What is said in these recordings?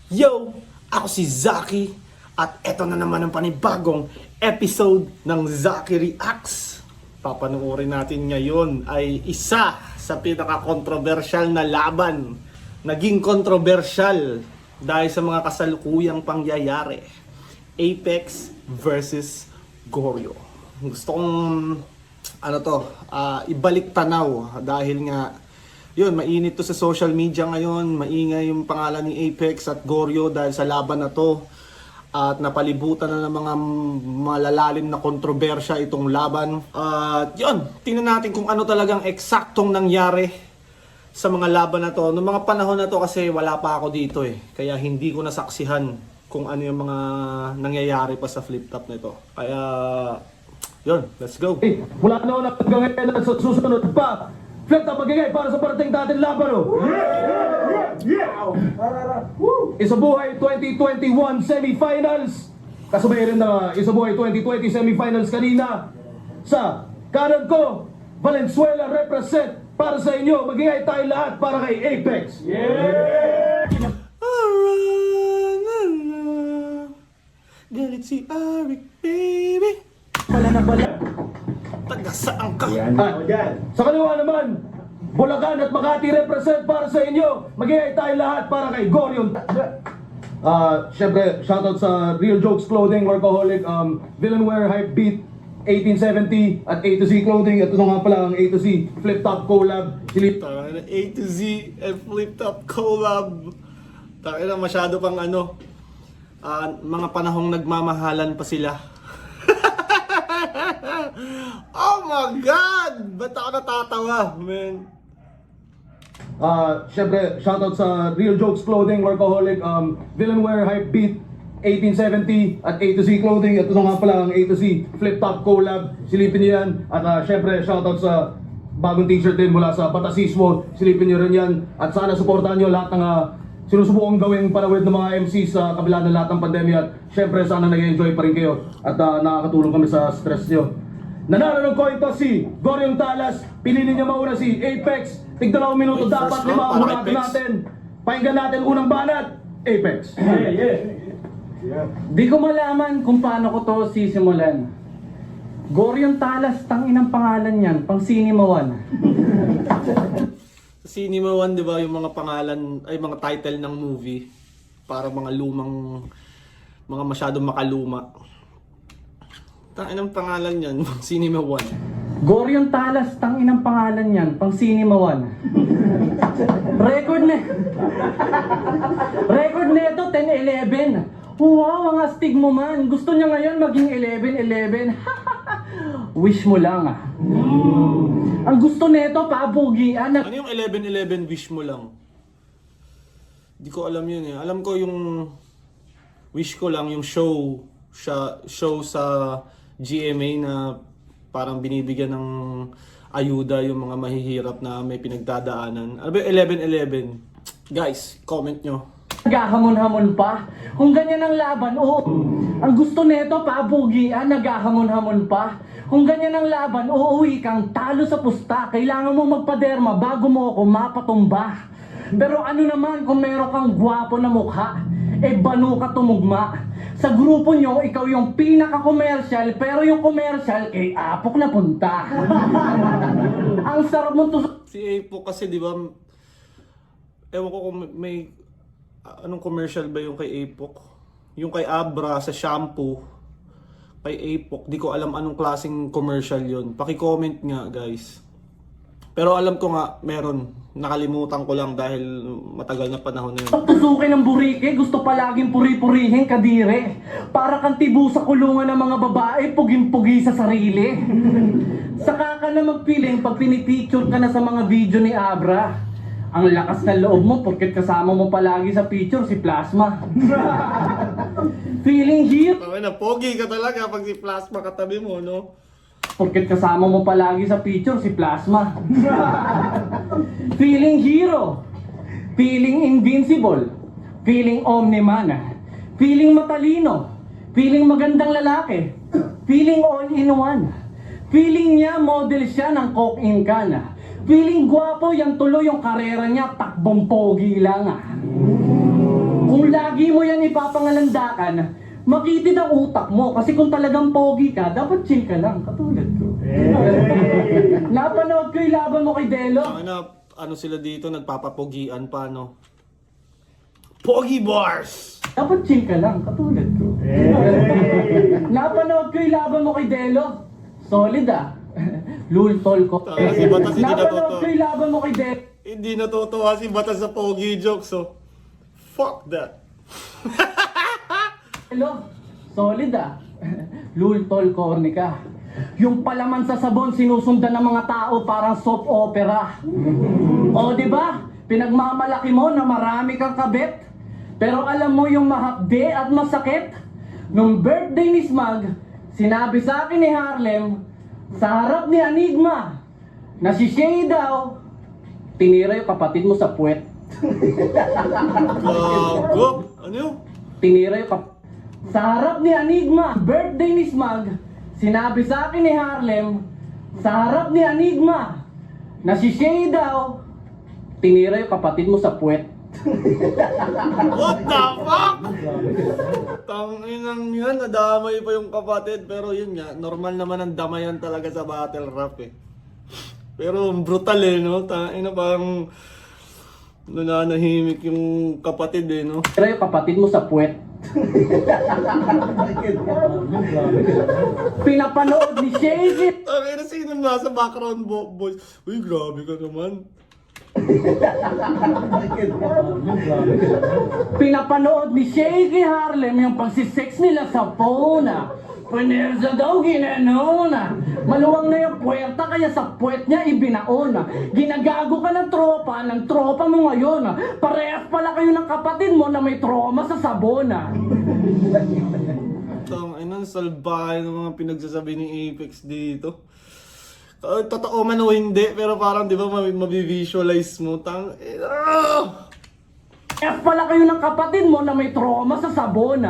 Yo! Ako si Zaki at eto na naman ang panibagong episode ng Zaki Reacts. Papanoorin natin ngayon ay isa sa pinaka-controversial na laban. Naging controversial dahil sa mga kasalukuyang pangyayari. Apex versus Goryo. Gusto kong ibalik tanaw dahil nga yun, mainit to sa social media ngayon, maingay yung pangalan ni Apex at Goryo dahil sa laban na to. At napalibutan na ng mga malalalim na kontrobersya itong laban. At yun, tingnan natin kung ano talagang eksaktong nangyari sa mga laban na to. Noong mga panahon na to kasi wala pa ako dito kaya hindi ko nasaksihan kung ano yung mga nangyayari pa sa flip top na ito. Kaya, yun, let's go. Mula noon at hanggang ngayon sa susunod pa, flip top magigay para sa parating natin laban. Isabuhay 2021 semifinals. Kasabay rin na Isabuhay 2020 semifinals kanina. Sa kanan ko, Valenzuela represent para sa inyo. Magigay tayo lahat para kay Apex. Galit si Arik, baby. Wala na pala. Taga saan ka? Sa kaliwa naman, Bulacan at Makati represent para sa inyo. Magigay tayo lahat para kay Goryo. Siyempre, shoutout sa Real Jokes Clothing, Workaholic, Villainwear, Hype Beat, 1870 at A to Z Clothing. Ito na nga pala ang A to Z Flip Top Collab. A to Z and Flip Top Collab. Takina masyado pang mga panahong nagmamahalan pa sila. Oh my God! Ba't ako natatawa, man? Siyempre, shoutout sa Real Jokes Clothing, Workaholic, Villainwear, Hype Beat, 1870 at A to Z Clothing. Ito na nga pala ang A to Z Flip Top Collab. Silipin niyo yan. At siyempre, shoutout sa bagong t-shirt din mula sa Batasismo. Silipin niyo rin yan. At sana suportahan niyo lahat ng sinusubukang gawing panawid ng mga MC sa kabila ng lahat ng pandemya. At syempre sana nag-enjoy pa rin kayo at nakakatulong kami sa stress nyo. Nanalo ng coin toss si Goryong Talas. Piliin niya mauna si Apex. Tignan ako minuto, dapat 5 ang hunatin natin. Pakinggan natin unang banat, Apex. Di ko malaman kung paano ko to sisimulan. Goryong Talas, tanginang pangalan yan, pang Sinimawan. Cinema One, di ba, yung mga pangalan, ay mga title ng movie. Para mga lumang, mga masyadong makaluma. Tanginang pangalan yan, Cinema One. Goryong Talas, tanginang pangalan yan, pang Sinimawan. Record neto, 10-11. Wow, ang astig mo man. Gusto niya ngayon maging 11-11. Wish mo lang Ang gusto neto, pabugian. Ano yung 11-11 wish mo lang? Di ko alam yun Alam ko yung wish ko lang, yung show sa GMA na parang binibigyan ng ayuda yung mga mahihirap na may pinagdadaanan. Ano ba yung 11-11? Guys, comment nyo. Nagahamon-hamon pa. Kung ganyan ang laban, ang gusto neto, pabugian, nagahamon-hamon pa. Kung ganyan ang laban, uuwi kang talo sa pusta. Kailangan mo magpaderma bago mo ako mapatumba. Pero ano naman kung meron kang gwapo na mukha, banu ka tumugma. Sa grupo nyo, ikaw yung pinaka-commercial, pero yung commercial kay Apok na punta. Ang sarap mo to. Si Apok kasi, di ba, ewan ko kung may anong commercial ba yung kay Apok? Yung kay Abra sa shampoo, kay Apok, di ko alam anong klaseng commercial yun. Paki-comment nga, guys. Pero alam ko nga, meron. Nakalimutan ko lang dahil matagal na panahon na yun. Tusukin ng burike, gusto palaging puri-purihin kadire. Para kang tibu sa kulungan ng mga babae, puging-pugi sa sarili. Saka ka na magpiling pag pinipicture ka na sa mga video ni Abra. Ang lakas ng loob mo porket kasama mo palagi sa picture si Plasma. Feeling hero. Tama na, pogi ka talaga pag si Plasma katabi mo, no? Porket kasama mo palagi sa picture si Plasma. Feeling hero. Feeling invincible. Feeling omniman. Feeling matalino. Feeling magandang lalaki. Feeling all-in-one. Feeling niya model siya ng coke-in can. Feeling gwapo, yan tuloy yung karera niya, takbong pogi lang. Kung lagi Hindi mo yan ipapangalandakan, makitid ang utak mo. Kasi kung talagang pogi ka, dapat chill ka lang, katulad ko. Napanood ko yung laban mo kay Delo. Ano sila dito, nagpapapogian pa, no? Pogi Bars! Dapat chill ka lang, katulad ko. Napanood ko yung laban mo kay Delo. Solid ah. Lultol ko. Si Batas hindi Napanood natuto. ko yung laban mo kay Delo. Hindi natutuwa si Batas sa pogi jokes, so fuck that. Hello? Solid ah. Lultol corny ka. Yung palaman sa sabon sinusundan ng mga tao parang soap opera. O di ba? Pinagmamalaki mo na marami kang kabit. Pero alam mo yung mahapde at masakit? Nung birthday ni Smag, sinabi sa akin ni Harlem, sa harap ni Enigma, na si Shay daw, tinira yung kapatid mo sa puwet. Gago! Ano yun? Tinira yung sa harap ni Enigma, birthday ni Smag, sinabi sa akin ni Harlem, sa harap ni Enigma, na si Shay daw, tinira yung kapatid mo sa puwet. What the fuck? Tanginang yan, nadamay pa yung kapatid. Pero yun nga, normal naman ang damayan talaga sa battle rap eh. Pero brutal eh, no? Tangina parang nananahimik yung kapatid eh, no? Tinira yung kapatid mo sa puwet. Pinapanood ni Shay. Tangina, sino nasa background voice? Uy, grabe ka naman. Pinapanood ni Shaky Harlem yung pagsisex nila sa phone. Punerza daw ginanona. Maluwang na yung puwerta kaya sa puwet niya ibinaon. Ginagago ka ng tropa mo ngayon. Parehas pala kayo ng kapatid mo na may trauma sa sabon. Tangina, salbahe ng mga pinagsasabi ni Apex dito. Totoo man o hindi, pero parang di ba mabivisualize mo, Parehas pala kayo ng kapatid mo na may trauma sa sabon.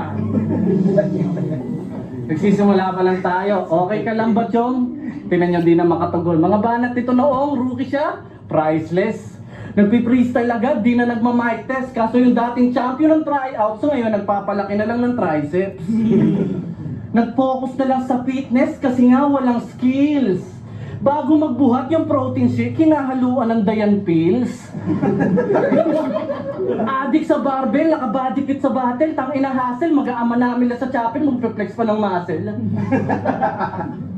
Nagsisimula pa lang tayo. Okay ka lang ba, Chong? Tinan nyo din na makatagol. Mga banat nito noong, rookie siya, priceless. Nagpi-freestyle agad, di na nagma-mic test. Kaso yung dating champion ng tryouts, so ngayon nagpapalaki na lang ng triceps. Nag-focus na lang sa fitness kasi nga walang skills. Bago magbuhat yung protein shake, kinahaluan ng Dayan pills. Adik sa barbell, nakabadikit sa battle, tangina hassle, mag-aama namin lang sa chapel, magpe-flex pa ng muscle.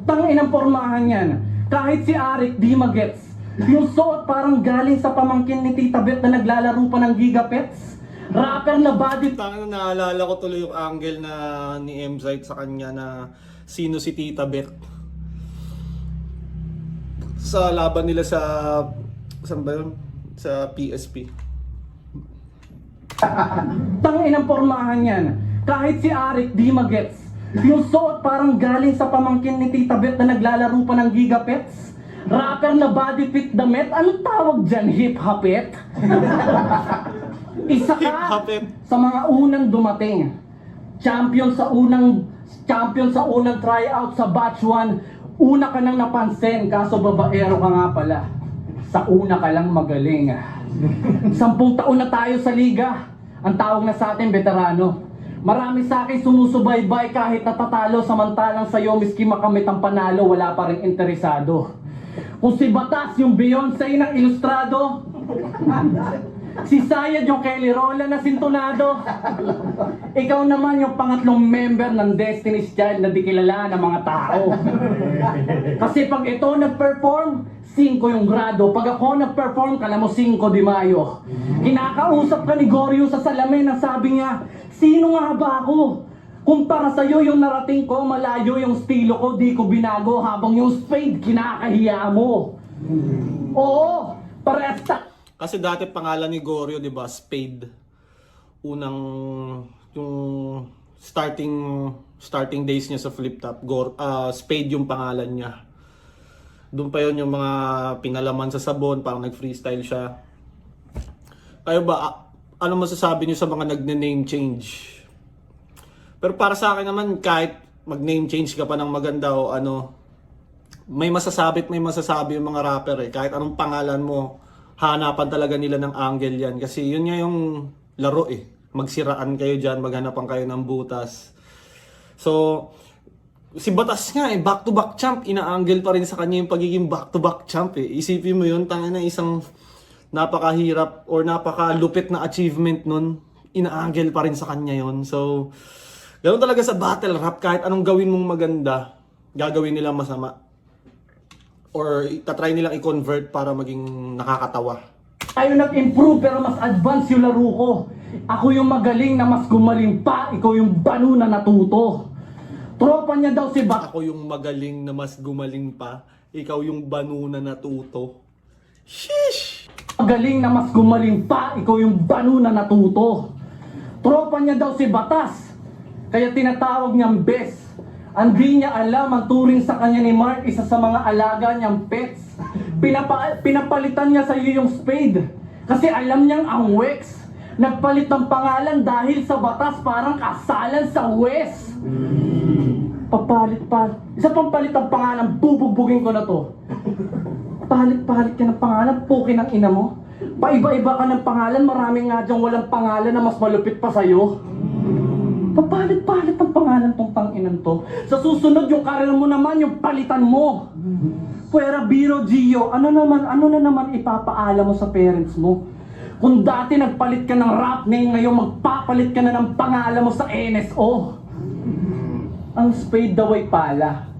Tanginang pormahan yan. Kahit si Arik di magets. Yung suot parang galing sa pamangkin ni Tita Bet na naglalaro pa ng gigapets. Rapper na body. Tangina, naalala ko tuloy yung angle na ni M-Zite sa kanya na sino si Tita Bet. Sa laban nila sa saan ba yun? Sa PSP. Tanginang pormahan yan. Kahit si Arik di magets. Yung suot parang galing sa pamangkin ni Tita Bet na naglalaro pa ng gigapets. Rapper na body fit damit. Anong tawag dyan? Hip-hopet? Isa ka Hip-hopet. sa mga unang dumating. Champion sa unang tryout sa batch 1. Una ka nang napansin, kaso babaero ka nga pala. Sa una ka lang magaling. 10 taon na tayo sa liga. Ang tawag na sa atin, veterano. Marami sa akin sumusubaybay kahit natatalo, samantalang sa'yo miski makamit ang panalo, wala pa rin interesado. Kung si Batas yung Beyonce ng ilustrado, si Sayad yung Kelly Rola na sintonado, ikaw naman yung pangatlong member ng Destiny's Child na di kilala ng mga tao. Kasi pag ito nag-perform, 5 yung grado. Pag ako nag-perform, kala mo 5 de Mayo. Kinakausap ka ni Goryo sa salamin na sabi niya, sino nga ba ako? Kumpara sa'yo yung narating ko, malayo yung estilo ko, di ko binago habang yung spade kinakahiya mo. Oo, parehas Kasi dati pangalan ni Goryo, 'di ba? Spade. Unang yung starting days niya sa Flip Top, Spade yung pangalan niya. Doon pa yon yung mga pinalaman sa sabon, parang nag-freestyle siya. Kayo ba, ano masasabi niyo sa mga nagne-name change? Pero para sa akin naman, kahit mag-name change ka pa ng maganda o ano, may masasabi yung mga rapper eh. Kahit anong pangalan mo, hanapan talaga nila ng angle yan. Kasi yun nga yung laro eh. magsiraan kayo dyan, maghanapan kayo ng butas. So, si Batas nga back-to-back champ, inaangle pa rin sa kanya yung pagiging back-to-back champ Isipin mo yun, tanga na isang napakahirap or napakalupit na achievement nun, inaangle pa rin sa kanya yun. So, ganoon talaga sa battle rap, kahit anong gawin mong maganda, gagawin nilang masama. Or itatry nilang i-convert para maging nakakatawa. Tayo nag-improve pero mas advance yung laro ko. Ako yung magaling na mas gumaling pa, ikaw yung banu na natuto. Tropa niya daw si Batas. Ako yung magaling na mas gumaling pa, ikaw yung banu na natuto. Sheesh! Magaling na mas gumaling pa, ikaw yung banu na natuto. Tropa niya daw si Batas, kaya tinatawag niyang best. Hindi niya alam ang turing sa kanya ni Mark, isa sa mga alaga niyang pets. Pinapalitan niya sa iyo yung spade, kasi alam niyang ang Wex. Nagpalit ng pangalan dahil sa Batas, parang kasalan sa West. Papalit pa. Isa pang palit ang pangalan, bubugbugin ko na to. Palit-palit ka ng pangalan, puki ng ina mo. Paiba-iba ka ng pangalan, maraming nga dyang walang pangalan na mas malupit pa sa'yo. Papalit-palit ang pangalan tong tanginan to. Sa susunod yung karir mo naman, yung palitan mo. Puwera Biro Gio, ano na naman ipapaala mo sa parents mo? Kung dati nagpalit ka ng rap name, ngayon magpapalit ka na ng pangalan mo sa NSO. Ang spade daw ay pala.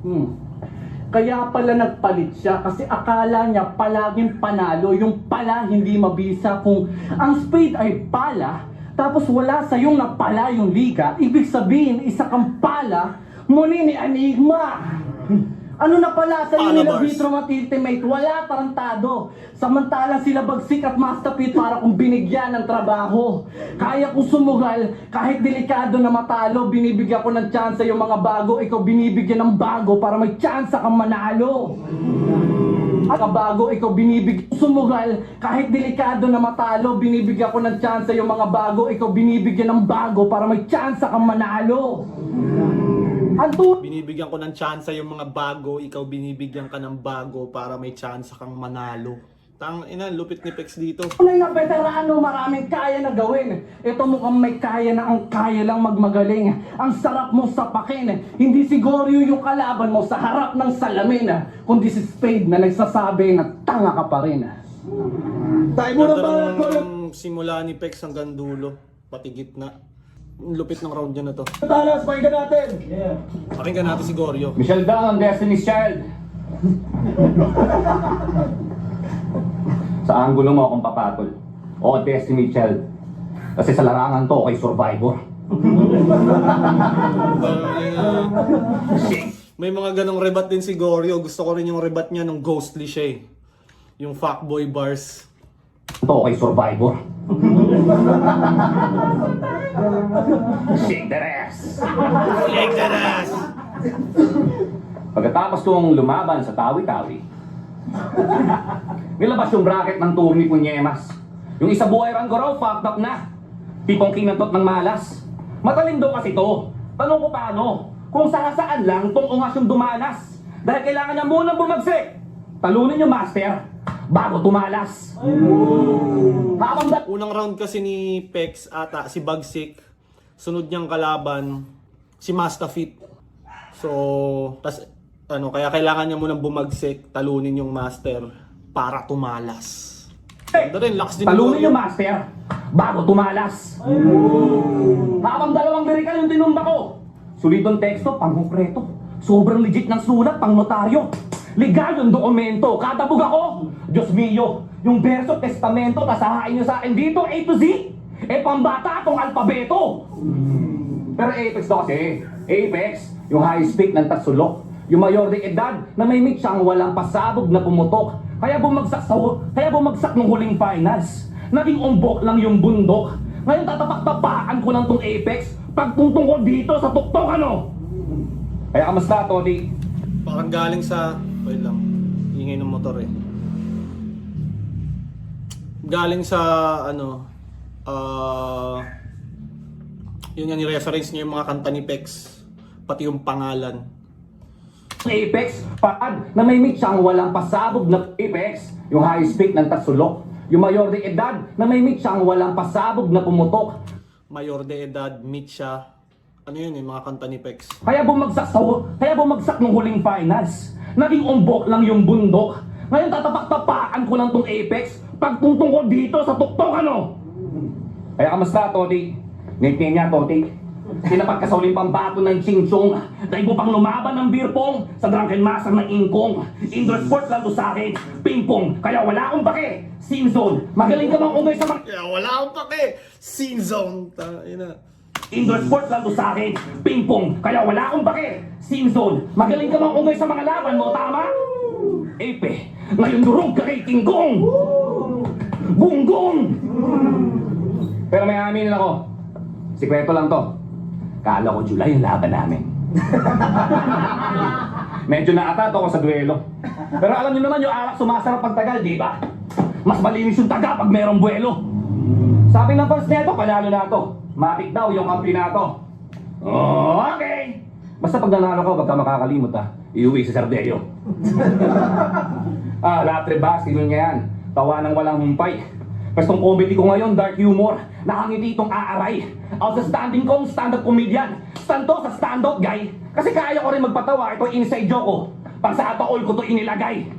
Kaya pala nagpalit siya kasi akala niya palaging panalo. Yung pala hindi mabisa. Kung ang spade ay pala, tapos wala sa yung napala yung liga, ibig sabihin isa kang pala, muni ni Enigma. Ano na pala sa iyo nila Vitro Ultimate? Wala, tarantado. Samantalang sila Bagsik at Mastapit para kung binigyan ng trabaho. Kaya kong sumugal, kahit delikado na matalo, binibigyan ko ng tsansa yung mga bago, ikaw binibigyan ng bago para may tsansa kang manalo. At bago, ikaw binibigyan sumugal, kahit delikado na matalo, binibigyan ko ng tsansa yung mga bago, ikaw binibigyan ng bago para may tsansa kang manalo. Binibigyan ko ng tsansa yung mga bago, ikaw binibigyan ka ng bago para may tsansa kang manalo. Lupit ni Pex dito. Tunay na veterano, maraming kaya na gawin. Ito mukhang may kaya na ang kaya lang magmagaling. Ang sarap mo sapakin. Hindi si Goryo yung kalaban mo sa harap ng salamin, kundi si Spade na nagsasabi na tanga ka pa rin. Tayo mo na ba? Simula ni Pex hanggang dulo, pati gitna. Lupit ng round niya na to. Talas, pakinggan natin! Pakinggan natin si Goryo. Michelle Dang, ang Destiny's Child. Sa anggulo mo akong papatol. O Destiny's Child. Kasi sa larangan to, kay Survivor. May mga ganong rebat din si Goryo. Gusto ko rin yung rebat niya nung ghostly siya Yung fuckboy bars. To kay Survivor. Shake that ass! Shake that ass! Pagkatapos kong lumaban sa tawi-tawi, nilabas yung bracket ng tour ni Punyemas. Yung isa buhay Ranggoro, fucked up na. Tipong kinantot ng malas. Matalindo kasi to. Tanong ko paano? Kung saan lang tong ungas yung dumanas. Dahil kailangan niya munang bumagsik. Talunin yung master bago tumalas. Unang round kasi ni Pex ata, si Bagsik. Sunod niyang kalaban, si Mastafit. So, kaya kailangan niya munang bumagsik, talunin yung master para tumalas. Ganda rin, lakas din Talunin yung master bago tumalas. Habang dalawang lirikal yung tinumba ko. Solidong teksto, pang-konkreto. Sobrang legit ng sulat, pang notaryo. Legal yung dokumento, katabog ako. Diyos mio, yung verso testamento, tasahain nyo sa akin dito, A to Z. Pambata tong alpabeto. Pero Apex daw kasi, Apex, yung high speak ng tatsulok. Yung mayor de edad na may mix siyang walang pasabog na pumutok. Kaya bumagsak nung huling finals. Naging umbok lang yung bundok. Ngayon tatapak-tapakan ko lang tong Apex pagtungtong ko dito sa tuktok ano. Kaya kamusta, Tony? Parang galing sa... Wait lang. Ingay ng motor Galing sa yun yan, i-reference niya yung mga kanta ni Pex. Pati yung pangalan. Apex, paad na may mix siyang walang pasabog na Apex. Yung high speak ng tatsulok. Yung mayor de edad na may mix siyang walang pasabog na pumutok. Mayor de Edad, Mitcha. Ano yun yung mga kanta ni Pex? Kaya bumagsak nung huling finals. Naging umbok lang yung bundok. Ngayon tatapak-tapakan ko lang tong Apex. Pagtungtong ko dito sa tuktok ano? Kaya kamusta, Toti? Ngiti niya, Toti. Tinapat ka sa uling pambato ng Chingchong. Dahil mo pang lumaban ng beer pong sa drunken master ng Ingkong. Indoor sports lang to sa akin. Ping-pong. Kaya wala akong pake. Scene zone. Magaling ka mang umay sa mga... Kaya wala akong pake. Scene zone. Ina. Indoor sports lang to sa akin. Ping-pong. Kaya wala akong pake. Scene zone. Magaling ka mang umay sa mga laban mo, tama? Epe. Ngayon durog ka kay King Kong. Gunggong. Pero may aminin ako. Sikreto lang to. Kala ko July yung laban namin. Medyo naatato ako sa duelo. Pero alam niyo naman yung alak sumasarap pagtagal, di ba? Mas malinis yung taga pag merong buwelo. Sabi ng first neto, panalo na to. Matik daw yung kampinato. Oh, okay. Basta pag nanalo ko, wag ka makakalimot ha. Iuwi sa Sardeo. Latre basket yun nga yan. Tawa ng walang humpay. Pastong comedy ko ngayon, dark humor. Nakangiti itong aaray. Outstanding kong stand-up comedian. Stand to sa stand-up guy. Kasi kaya ko rin magpatawa. Ito inside joke ko. Pag sa ataol ko to inilagay.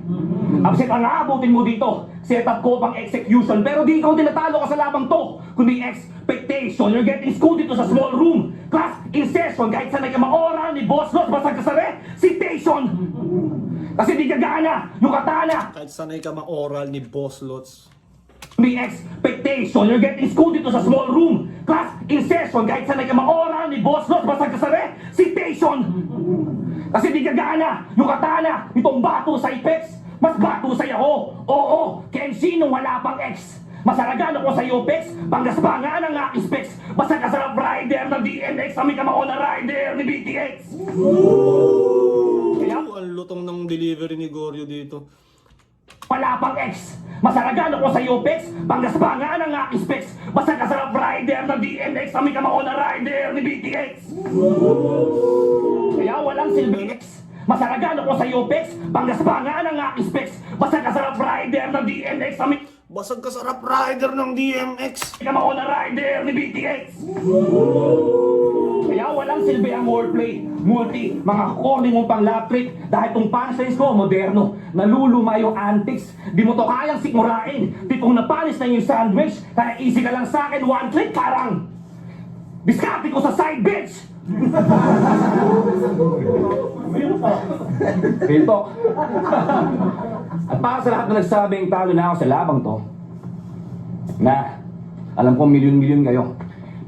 Absent ang aabutin mo dito. Setup ko pang execution. Pero di ikaw tinatalo ka sa labang to. Kundi expectation. You're getting school dito sa small room. Class in session. Kahit sanay ka ma-oral ni Boss Lot. Basag ka sa recitation. Kasi di gagana yung katana. Kahit sanay ka ma-oral ni Boss Lots. May expectation. You're getting school dito sa small room. Class in session. Kahit sanay ka ma-oral ni Boss Lot. Basag ka sa recitation. Kasi di gagana yung katana. Itong bato sa Apex. Mas bato sa'yo ako. Oo, Kenshi nung wala pang ex. Masaragan ako sa Apex. Panggaspangan ang aking specs. Basta kasarap rider ng DMX. Kami ka na rider ni BTX. Kaya Ang lutong ng delivery ni Goryo dito. wala pang ex. Masaragan ako sa Apex. Panggaspangan ang aking specs. Basta kasarap rider ng DMX. Kami ka na rider ni BTX. Kaya walang silbi ex. Masaragan ako sa Apex. Panggaspangan ang aking specs. Basta kasarap rider ng DMX. Kami Basag ka sarap rider ng DMX. ka na rider ni BTX. Kaya walang silbi ang wordplay. Multi, mga corny mong pang lap trick. Dahil tong punchlines ko, moderno. Naluluma yung antics. Di mo to kayang sikmurain. Tipong napanis na yung sandwich. Kaya easy ka lang sa akin, one trick karang. Diskarte ko sa side bitch. Real talk. At para sa lahat na nagsabing talo na ako sa labang to, na alam ko milyon-milyon kayo,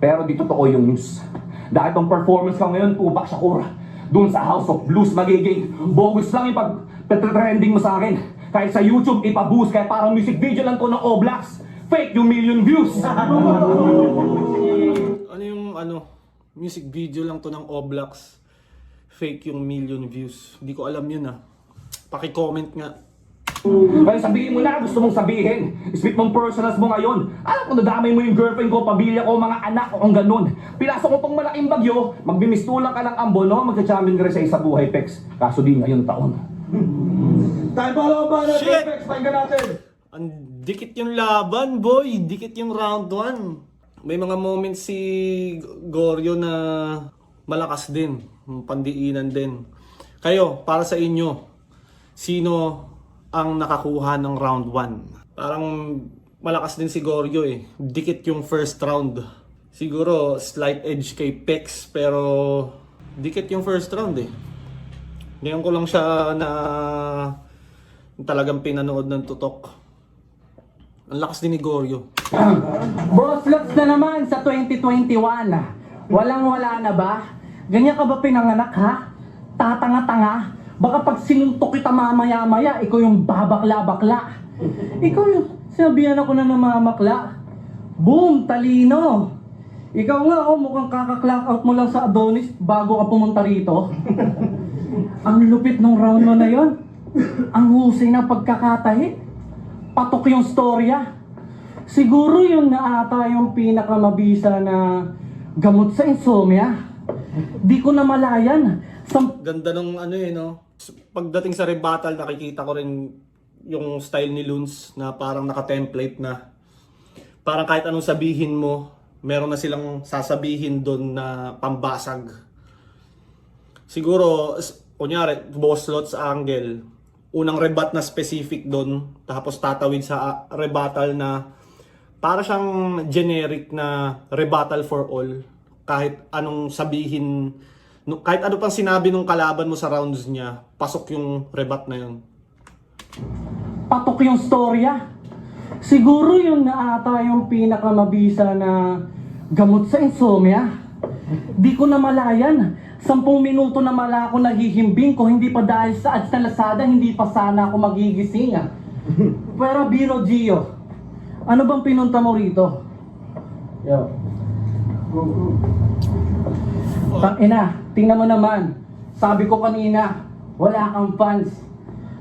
pero di totoo yung news. Dahil tong performance ko ngayon, tubak siya kura. Doon sa House of Blues magiging bogus lang yung pag-trending mo sa akin. Kahit sa YouTube, ipaboost. Kahit parang music video lang to ng Oblax. Fake yung million views. Ano yung music video lang to ng Oblax. Fake yung million views. Hindi ko alam yun Paki-comment nga. Kaya sabihin mo na, gusto mong sabihin. Speak mong personals mo ngayon. Alam ko, nadamay mo yung girlfriend ko, pamilya ko, mga anak ko, kung ganun. Pinasok mo tong malaking bagyo, magbimistulang ka ng ambono, magka-champion ka rin sa isa buhay, Pex. Kaso di ngayon taon. Time para ba na Shit! Apex? Pakinggan natin. Ang dikit yung laban, boy. Dikit yung round 1. May mga moments si Goryo na malakas din. Pandiinan din. Kayo, para sa inyo, sino ang nakakuha ng round 1? Parang malakas din si Goryo Dikit yung first round. Siguro slight edge kay Pex pero dikit yung first round Ngayon ko lang siya na talagang pinanood ng tutok. Ang lakas din ni Goryo. Boss Lots na naman sa 2021. Walang-wala na ba? Ganyan ka ba pinanganak ha? Tatanga-tanga? Baka pag sinuntok kita mamaya-maya, ikaw yung babakla-bakla. Ikaw yung sinabihan ako na namamakla. Boom! Talino! Ikaw nga, mukhang kaka-clock out mo lang sa Adonis bago ka pumunta rito. Ang lupit ng round mo na yon. Ang husay ng pagkakatahi. Patok yung storya. Siguro yun na ata yung pinakamabisa na gamot sa insomnia. Di ko na malayan. Ganda ng Pagdating sa rebuttal, nakikita ko rin yung style ni Luns na parang naka-template na. Parang kahit anong sabihin mo, meron na silang sasabihin doon na pambasag. Siguro, kunyari, boss lots angle, unang rebat na specific doon, tapos tatawid sa rebuttal na para siyang generic na rebuttal for all. Kahit anong sabihin, kahit ano pang sinabi nung kalaban mo sa rounds niya, pasok yung rebat na yun. Patok yung storya. Siguro yun na ata yung pinakamabisa na gamot sa insomnia. Di ko na malayan. 10 minuto na mala ako nahihimbing ko, hindi pa dahil sa ads na Lazada, hindi pa sana ako magigising. Pero Biro Gio, ano bang pinunta mo rito? Yo. Ina, tingnan mo naman. Sabi ko kanina, wala kang fans.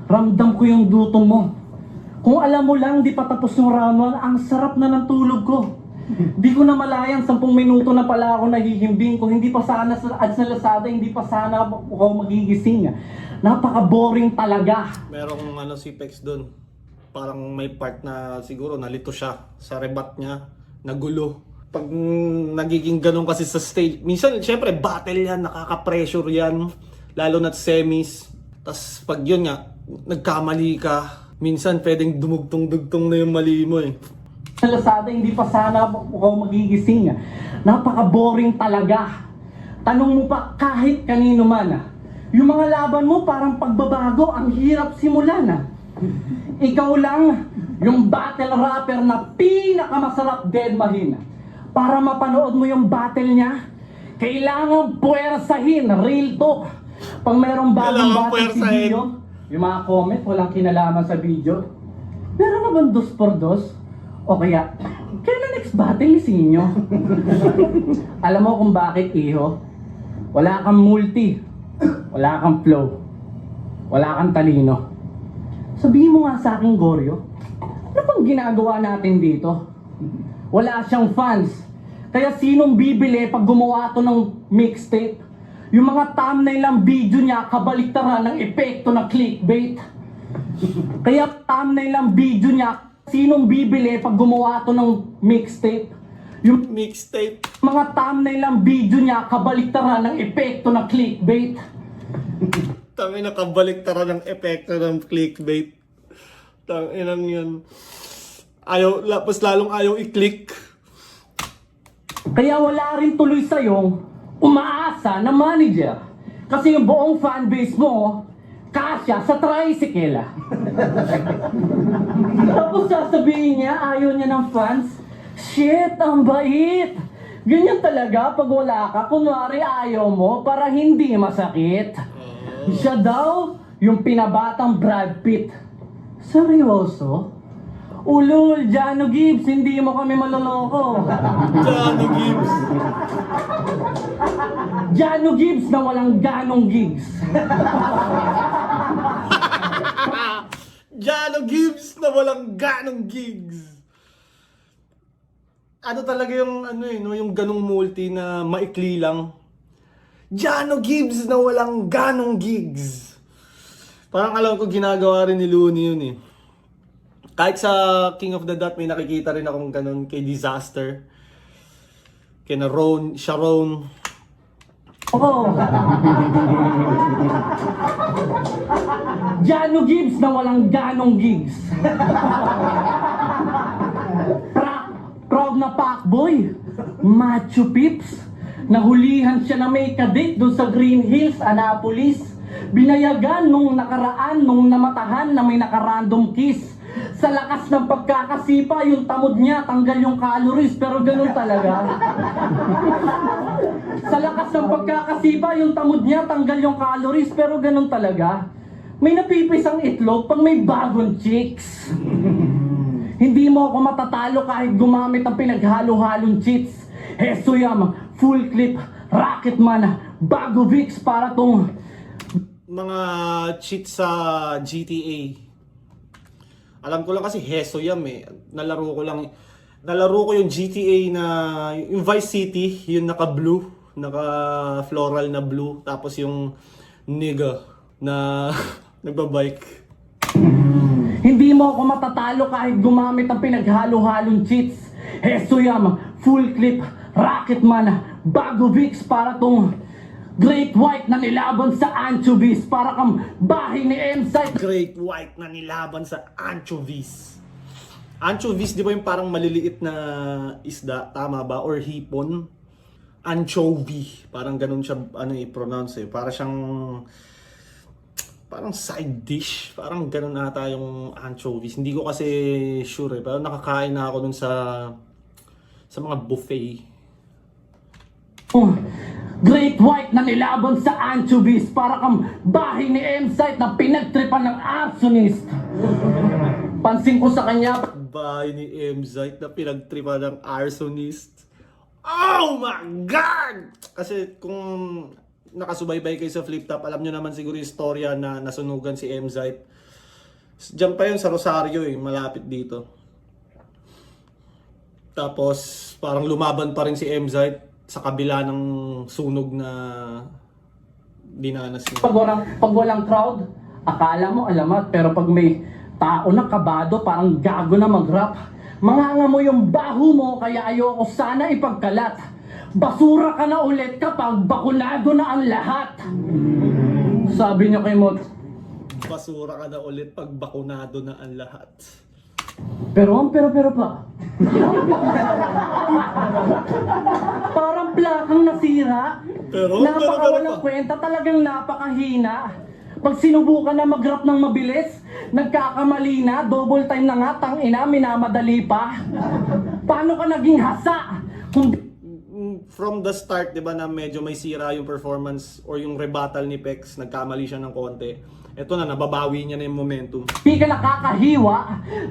Ramdam ko yung dutong mo. Kung alam mo lang, di pa tapos yung round 1, ang sarap na ng tulog ko. Di ko na malayan, 10 minuto na pala ako nahihimbing. Kung hindi pa sana sa ads na Lazada, hindi pa sana ako magigising. Napaka-boring talaga. Merong si Pex doon. Parang may part na siguro nalito siya sa rebat niya, nagulo. Pag nagiging ganun kasi sa stage, minsan syempre battle yan, nakaka-pressure yan, lalo na semis. Tas pag yun nga, nagkamali ka, minsan pwedeng dumugtong-dugtong na yung mali mo eh. Sa Lazada, hindi pa sana ako magigising. Napaka-boring talaga. Tanong mo pa kahit kanino man. Yung mga laban mo parang pagbabago, ang hirap simulan. Ikaw lang, yung battle rapper na pinakamasarap deadmahin. Para mapanood mo yung battle niya, kailangan puwersahin, real talk. Pag merong bagong Kailangan battle si puwersahin. Gio, yung mga comment, walang kinalaman sa video. Meron na bang 2x2? O kaya, kailan next battle si inyo? Alam mo kung bakit, iho? Wala kang multi, wala kang flow, wala kang talino. Sabihin mo nga sa akin, Goryo, ano bang ginagawa natin dito? Wala siyang fans. Kaya sinong bibili pag gumawa to ng mixtape? Yung mga thumbnail ng video niya, kabaliktaran ng epekto ng clickbait. Kaya thumbnail ng video niya, sinong bibili pag gumawa to ng mixtape? Yung Mixtape. mga thumbnail ng video niya, kabaliktaran ng epekto ng clickbait. Tangin na kabaliktara ng epekto ng clickbait. Tanginan yun. Ayaw, mas lalong ayaw i-click. Kaya wala rin tuloy sa'yong umaasa na manager. Kasi yung buong fanbase mo, kasya sa tricycle. Tapos sasabihin niya, ayaw niya ng fans. Shit, ang bait. Ganyan talaga pag wala ka, kunwari ayaw mo para hindi masakit. Siya daw, yung pinabatang Brad Pitt. Seryoso? Ulul, Jano Gibbs, hindi mo kami maloloko. Jano Gibbs. Jano Gibbs na walang ganong gigs. Jano Gibbs na walang ganong gigs. Ano talaga yung yung ganong multi na maikli lang. Jano Gibbs na walang ganong gigs. Parang alam ko ginagawa rin ni Looney yun eh. Kahit sa King of the Dot may nakikita rin akong ganun kay Disaster. Kay na Sharon. Oo. Jano Gibbs na walang ganong gigs. Proud na pakboy. Macho Pips. Nahulihan siya na may kadate doon sa Green Hills, Annapolis. Binayagan nung nakaraan, nung namatahan na may nakarandom kiss. Sa lakas ng pagkakasipa, yung tamod niya, tanggal yung calories, pero ganun talaga. Sa lakas ng pagkakasipa, yung tamod niya, tanggal yung calories, pero ganun talaga. May napipis ang itlog pag may bagong chicks. Hindi mo ako matatalo kahit gumamit ang pinaghalo-halong cheats. Hesuyam, full clip, Rocketman, Bagovix para tong Mga cheats sa GTA. Alam ko lang kasi Hesoyam eh. Nalaro ko yung GTA na yung Vice City, yung naka-blue, naka-floral na blue, tapos yung nigga na nagbabike. Hindi mo ako matatalo kahit gumamit ang pinaghalo-halong cheats. Hesuyam, full clip, Rocketman, Bagovix para tong Great White na nilaban sa anchovies para kang bahay ni M-Site. Great White na nilaban sa anchovies. Anchovies, di ba yung parang maliliit na isda? Tama ba? Or hipon? Anchovy. Parang ganun siya, i-pronounce eh. Parang side dish. Parang ganun ata yung anchovies. Hindi ko kasi sure eh. Pero nakakain na ako dun sa mga buffet. Great White na nilaban sa anchovies para kang bahay ni M-Site na pinagtripan ng arsonist. Pansin ko sa kanya, Bahay ni M-Site na pinagtripa ng arsonist. Oh my God! Kasi kung nakasubaybay kayo sa Flip Top, alam nyo naman siguro yung istorya na nasunugan si M-Site. Diyan pa yun sa Rosario eh, malapit dito. Tapos parang lumaban pa rin si M-Site sa kabila ng sunog na dinanas niya. pag walang crowd, akala mo alamat, pero pag may tao na kabado, parang gago na mag-rap. Manganga mo yung baho mo, kaya ayoko sana ipagkalat. Basura ka na ulit kapag bakunado na ang lahat. Sabi niya kay Mot. Basura ka na ulit pag bakunado na ang lahat. Pero pa. Parang plakang nasira. Pero Napakawalang kwenta, talagang napakahina. Pag sinubukan na mag-rap ng mabilis, nagkakamali na, double time na nga, tangina, minamadali pa. Paano ka naging hasa? Kung From the start, 'di ba, na medyo may sira yung performance or yung rebuttal ni Pex, nagkamali siya ng konti. Ito na, nababawi niya na yung momentum. di ka nakakahiwa,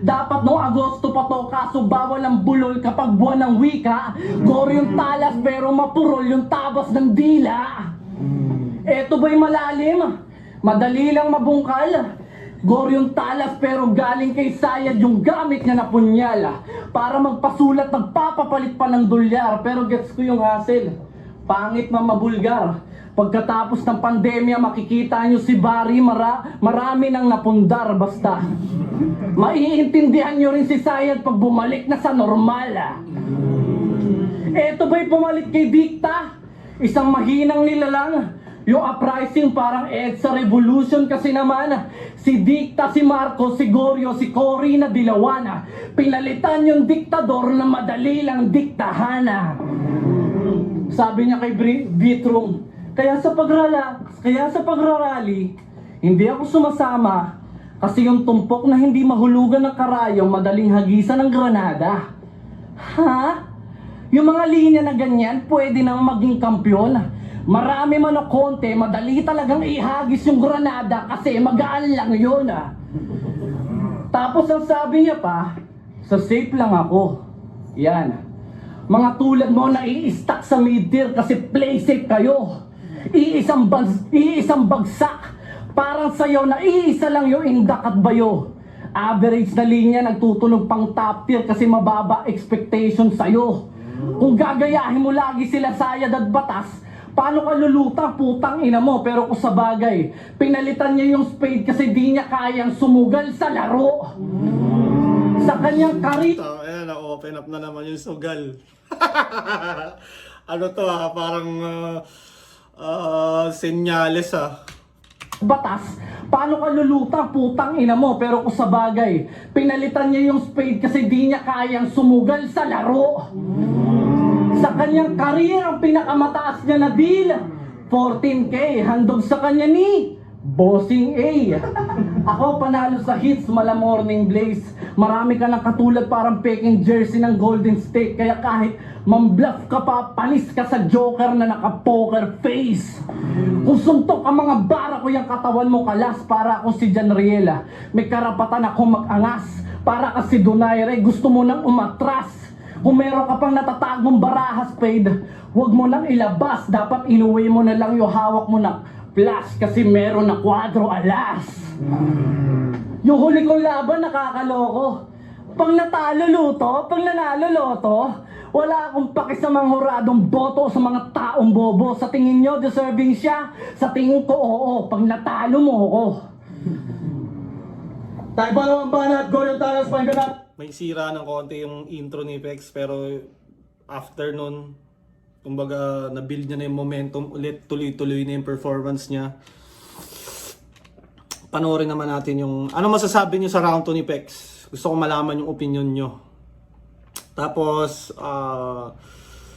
dapat noong Agosto pa to, kaso bawal ang bulol kapag buwan ng wika. Goro yung talas pero mapurol yung tabas ng dila. Eto ba'y malalim? Madali lang mabungkal. Goro yung talas pero galing kay Sayad yung gamit niya na punyal. Para magpasulat nagpapapalit pa ng dolyar. Pero gets ko yung hassle, pangit mamabulgar. Pagkatapos ng pandemya makikita nyo si Barry, marami nang napundar. Basta maiintindihan nyo rin si Sayad pag bumalik na sa normal. Eto ba'y pumalit kay Dikta? Isang mahinang nilalang. Yung uprising parang EDSA Revolution kasi naman. Si Dikta, si Marcos, si Gorio, si Cory na dilawan. Pinalitan yung diktador na madali lang diktahan. Sabi niya kay Bitrum, kaya sa pagrarally, hindi ako sumasama kasi yung tumpok na hindi mahulugan ng karayong madaling hagisan ng granada. Ha? Yung mga linya na ganyan, pwede nang maging kampyon. Marami man o konti, madali talagang ihagis yung granada kasi magaan lang yun. Tapos ang sabi niya pa, sa safe lang ako. Yan. Mga tulad mo na i-stack sa mid-tier kasi play safe kayo. Iisang bagsak. Parang sayaw na iisa lang yung indak at bayo. Average na linya nagtutunog pang top tier kasi mababa expectation sa'yo. Kung gagayahin mo lagi sila Sayad at Batas, paano ka lulutang, putang ina mo? Pero kung sa bagay, pinalitan niya yung spade kasi di niya kayang sumugal sa laro. Sa kanyang Ayan, na-open up na naman yung sugal. Ano to parang senyales Batas, paano ka lulutang, putang ina mo? Pero kung sa bagay, pinalitan niya yung spade kasi di niya kayang sumugal sa laro. Sa kanyang career, ang pinakamataas niya na deal, 14K, handog sa kanya ni Bossing A. Ako panalo sa hits, mala Morning Blaze. Marami ka ng katulad parang peking jersey ng Golden State. Kaya kahit mambluff ka pa, panis ka sa Joker na naka-poker face. Kung suntok ang mga bara ko yung katawan mo kalas, para ako si Jan Riela. May karapatan akong mag-angas. Para ka si Donaire, gusto mo nang umatras. Kung meron ka pang natatagong baraha spade, huwag mo nang ilabas. Dapat inuwi mo na lang yung hawak mo na flash kasi meron na kwadro alas. Yung huli kong laban nakakaloko. Pag natalo luto, pag nanalo loto, wala akong paki sa mga huradong boto sa mga taong bobo. Sa tingin nyo deserving siya? Sa tingin ko oo, pag natalo mo ako. Tayo pa naman banat, Goro yung talas, pahinganap. may sira ng konti yung intro ni Pex, pero after nun, kumbaga na-build niya na yung momentum ulit, tuloy-tuloy na yung performance niya. Panoorin naman natin yung ano masasabi niyo sa round 2 ni Pex. Gusto ko malaman yung opinion niyo. Tapos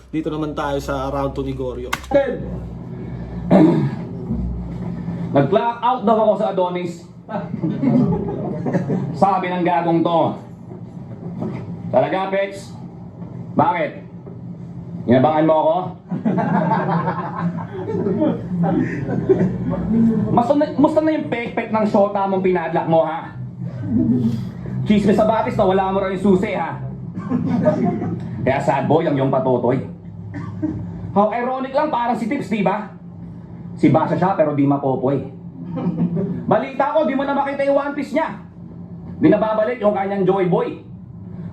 dito naman tayo sa round 2 ni Goryo. Nag-clock out daw ako sa Adonis. Sabi ng gagong to. Talaga, Pex? Bakit? Inabangan mo ako? Musta na yung pek-pek ng shota mong pinadlak mo, ha? Chismis sa batis na wala mo rin yung susi, ha? Kaya sad boy ang iyong patotoy. How ironic lang, parang si Tips, di ba? Si Basha siya pero di mapopoy. Balita ko, di mo na makita yung One Piece niya. Di na babalik yung kanyang Joy Boy.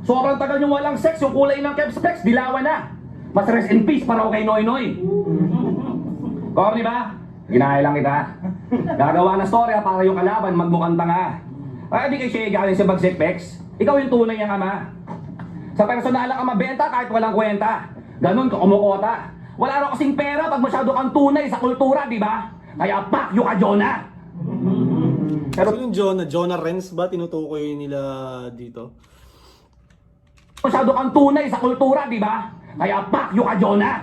Sobrang tagal yung walang sex, yung kulay ng Keps Pex, dilawan na. Mas rest in peace para kay Noy Noy. Corny ba? Ginaya lang kita. Gagawa na storya para yung kalaban magmukhang tanga. Ay, di kay Shea galing si Bagsik Pex. Ikaw yung tunay niyang ama. Sa personal ka mabenta kahit walang kwenta. Ganun ka kumukota. Wala rin kasing pera pag masyado kang tunay sa kultura, di ba? Kaya pakyo ka, Jonah! Pero yung Jonah Renz ba tinutukoy nila dito? Masyado kang tunay sa kultura, di ba? Kaya pakyo ka, Jonah!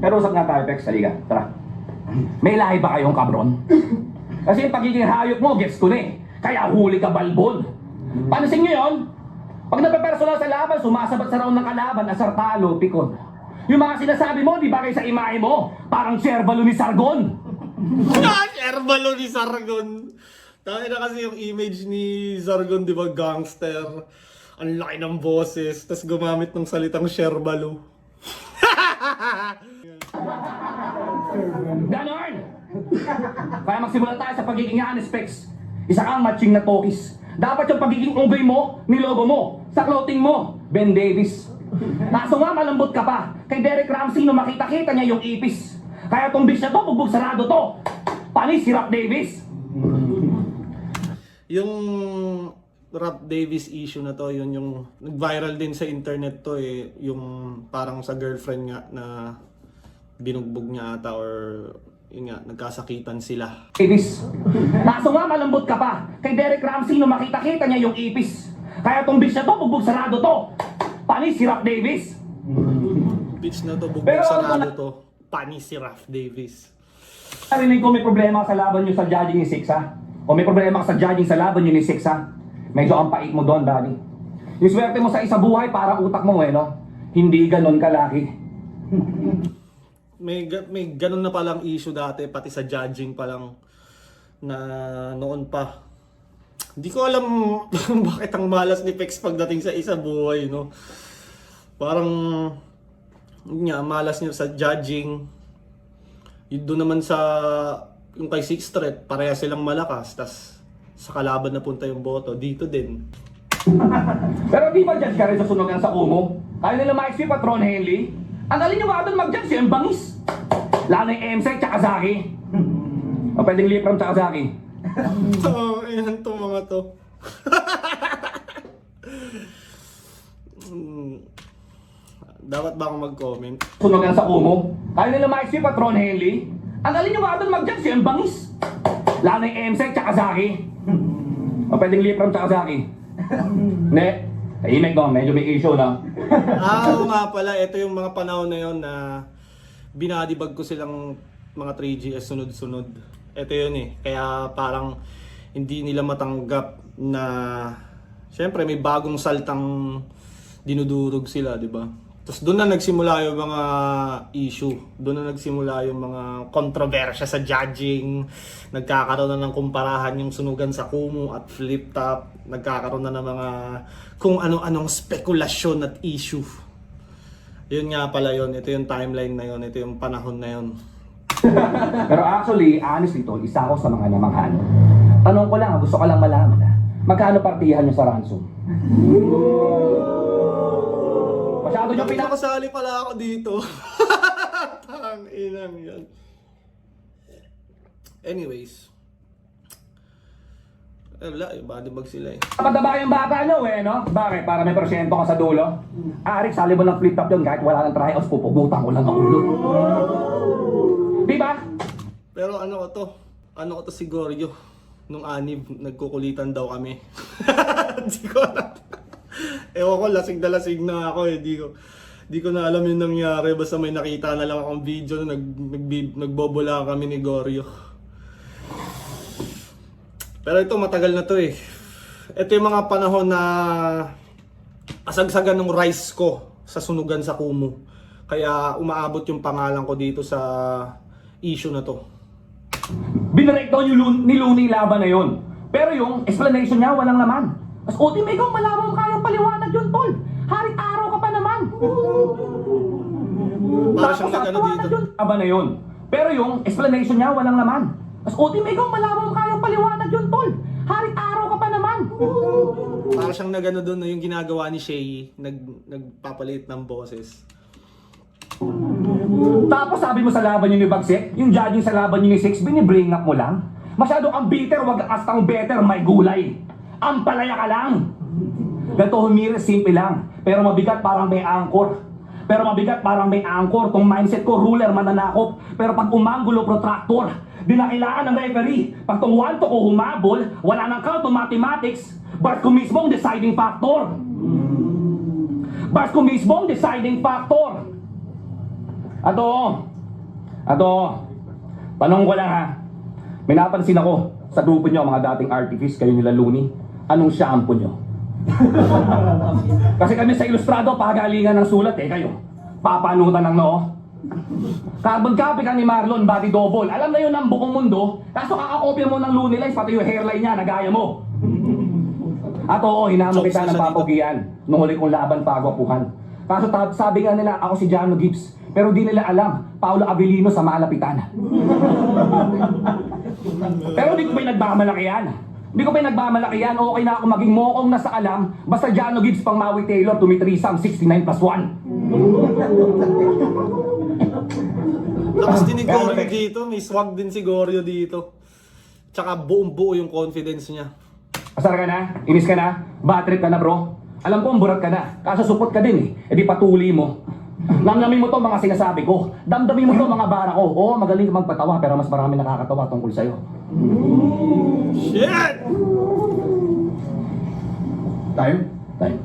Pero usap nga tayo, Pex. Halika, tara. May lahi ba kayong kabron? Kasi yung pagiging hayop mo, gets ko na eh. Kaya huli ka, balbon. Pansin nyo yun? Pag napepersonal sa laban, sumasabat sa round ng kalaban, asar talo, pikon. Yung mga sinasabi mo, di ba kayo sa imahe mo? Parang Cherbalo ni Sargon. Herbalo ni Sargon. Tayo na kasi yung image ni Sargon, di ba, gangster. Ang laki ng boses, tapos gumamit ng salitang Sherbalo. Ganon! Kaya magsimula tayo sa pagiging honest, Pex. Isa kang matching na tokis. Dapat yung pagiging unggoy mo, nilogo mo, sa clothing mo, Ben Davis. Kaso nga malambot ka pa. Kay Derek Ramsey nung makita-kita niya yung ipis. Kaya tong bitch na to, bugbog sarado to. Panis si Rap Davis. Yung Rap Davis issue na to, yun yung nag-viral din sa internet to eh. Yung parang sa girlfriend nga na binugbog niya ata or yun nga, nagkasakitan sila. Davis. Kaso nga malambot ka pa. Kay Derek Ramsey nung makita-kita niya yung ipis. Kaya tong bitch na to, bugbog sarado to. Panis si Rap Davis. Bitch na to, bugbog Pero sarado to. Panis si Raf Davis. Narinig ko may problema ka sa laban nyo sa judging ni Six, ha? O may problema ka sa judging sa laban nyo ni Six, ha? Medyo ang pait mo doon, buddy. Yung swerte mo sa isa buhay, para utak mo, eh, no? Hindi ganon kalaki. May ganun na palang issue dati, pati sa judging pa lang na noon pa. Hindi ko alam bakit ang malas ni Pex pagdating sa isa buhay, no? Parang yun nga, malas niya sa judging. Yun doon naman sa yung kay Sixth Threat, pareha silang malakas. Tas sa kalaban na punta yung boto, dito din. Pero di ba judge ka rin sa sunugan sa Kumo? Kaya nila ma-XP Patron Henley? Ang galing nyo ba doon mag-judge yung bangis? Lalo yung MSEC tsaka Zaki. O pwedeng Lipram tsaka Zaki. Oh, yan to mga to. Dapat ba akong mag-comment? Sunugan sa Kumo? Kaya nila ma-XP Patron Henley? Ang galing nyo ba doon mag-judge yung bangis? Lalo yung MSEC tsaka Zaki. O pwedeng Lipram tsaka Zaki. Hindi. Tahimik no, medyo may issue na. Oo nga pala, ito yung mga panahon na yon na binadibag ko silang mga 3GS sunod-sunod. Ito yun eh. Kaya parang hindi nila matanggap na syempre may bagong saltang dinudurog sila, di ba? Tapos doon na nagsimula yung mga issue. Doon na nagsimula yung mga kontrobersya sa judging. Nagkakaroon na ng kumparahan yung sunugan sa Kumu at Flip Top. Nagkakaroon na ng mga kung ano-anong spekulasyon at issue. Yun nga pala yun. Ito yung timeline na yun. Ito yung panahon na yun. Pero actually, honestly tol, isa ako sa mga namanghan. Tanong ko lang, gusto ko lang malaman ha. Magkano partihan nyo sa ransom? Masyado nyo Pinakasali pala ako dito. Tang inang yan. Anyways. Wala, body bag sila eh. Padaba yung bata nyo eh, no? Bakit? Para may porsyento ka sa dulo? Arik, sali mo ng flip-top yun kahit wala ng tryouts, pupugutan ko lang ang ulo. Di ba? Pero ano ko to si Goryo. Nung anib, nagkukulitan daw kami. Di ko alam. Ewan ko, lasing na ako eh. Di ko na alam yung nangyari. Basta may nakita na lang akong video na nagbobola kami ni Goryo. Pero ito, matagal na to eh. Ito yung mga panahon na kasagsagan ng rice ko sa sunugan sa Kumu. Kaya umaabot yung pangalan ko dito sa issue na to. Binirek daw ni Looney laban na yun. Pero yung explanation niya, walang laman. Mas ultimo ikaw, malaman mo kayang paliwanag yun, tol. Haring araw ka pa naman. Para siyang nag-ano dito. Laban na yun. Pero yung explanation niya, walang laman. Mas ultimo ikaw, malaman mo kayang paliwanag yun, tol. Haring araw ka pa naman. Para siyang nagano doon yung ginagawa ni Shay, nagpapalit ng boses. Tapos sabi mo sa laban yun ni Bagsik, yung judging sa laban yun ni Six, binibring up mo lang. Masyado kang bitter, wag astang better, may gulay. Ang palaya ka lang. Ganito humiris, simple lang. Pero mabigat parang may angkor. Tong mindset ko, ruler, mananakop. Pero pag umanggulo, protractor. Di na kailangan ng referee. Pag tong 1 to ko humabol, wala nang count to mathematics. Bars ko mismo ang deciding factor. Ato, tanong ko lang ha. May napansin ako sa grupo nyo, mga dating artifice, kayo nila Looney. Anong shampoo nyo? Kasi kami sa Ilustrado, pagalingan ng sulat eh, kayo. Papanutan ng noo. Carbon copy ka ni Marlon, body double. Alam na yun ang buong mundo, kaso kakakopya mo ng Looney Lines, pati yung hairline niya, nagaya mo. At oo, hinama Jokes kita na ng siya papugian nung huli kong laban pagwapuhan. Kaso sabi nga nila, ako si Jano Gibbs. Pero di nila alam, Paolo Avellino sa malapitan. Pero di ko pa nagmamalakihan. Okay na ako maging mokong nasa alam, basta Jano Gibbs pang Maui Taylor, tumitrisam 69+1. Lakas din ni Goryo dito, may swag din si Goryo dito. Tsaka buong buo yung confidence niya. Asar ka na? Inis ka na? Bad trip ka na bro? Alam ko, burat ka na. Kaso support ka din eh. E di patuloy mo. Namnamin mo to mga sinasabi ko. Damdamin mo to mga bara ko. Oo, magaling ka magpatawa pero mas marami nakakatawa tungkol sa'yo. Shit! Tayo? Tayo.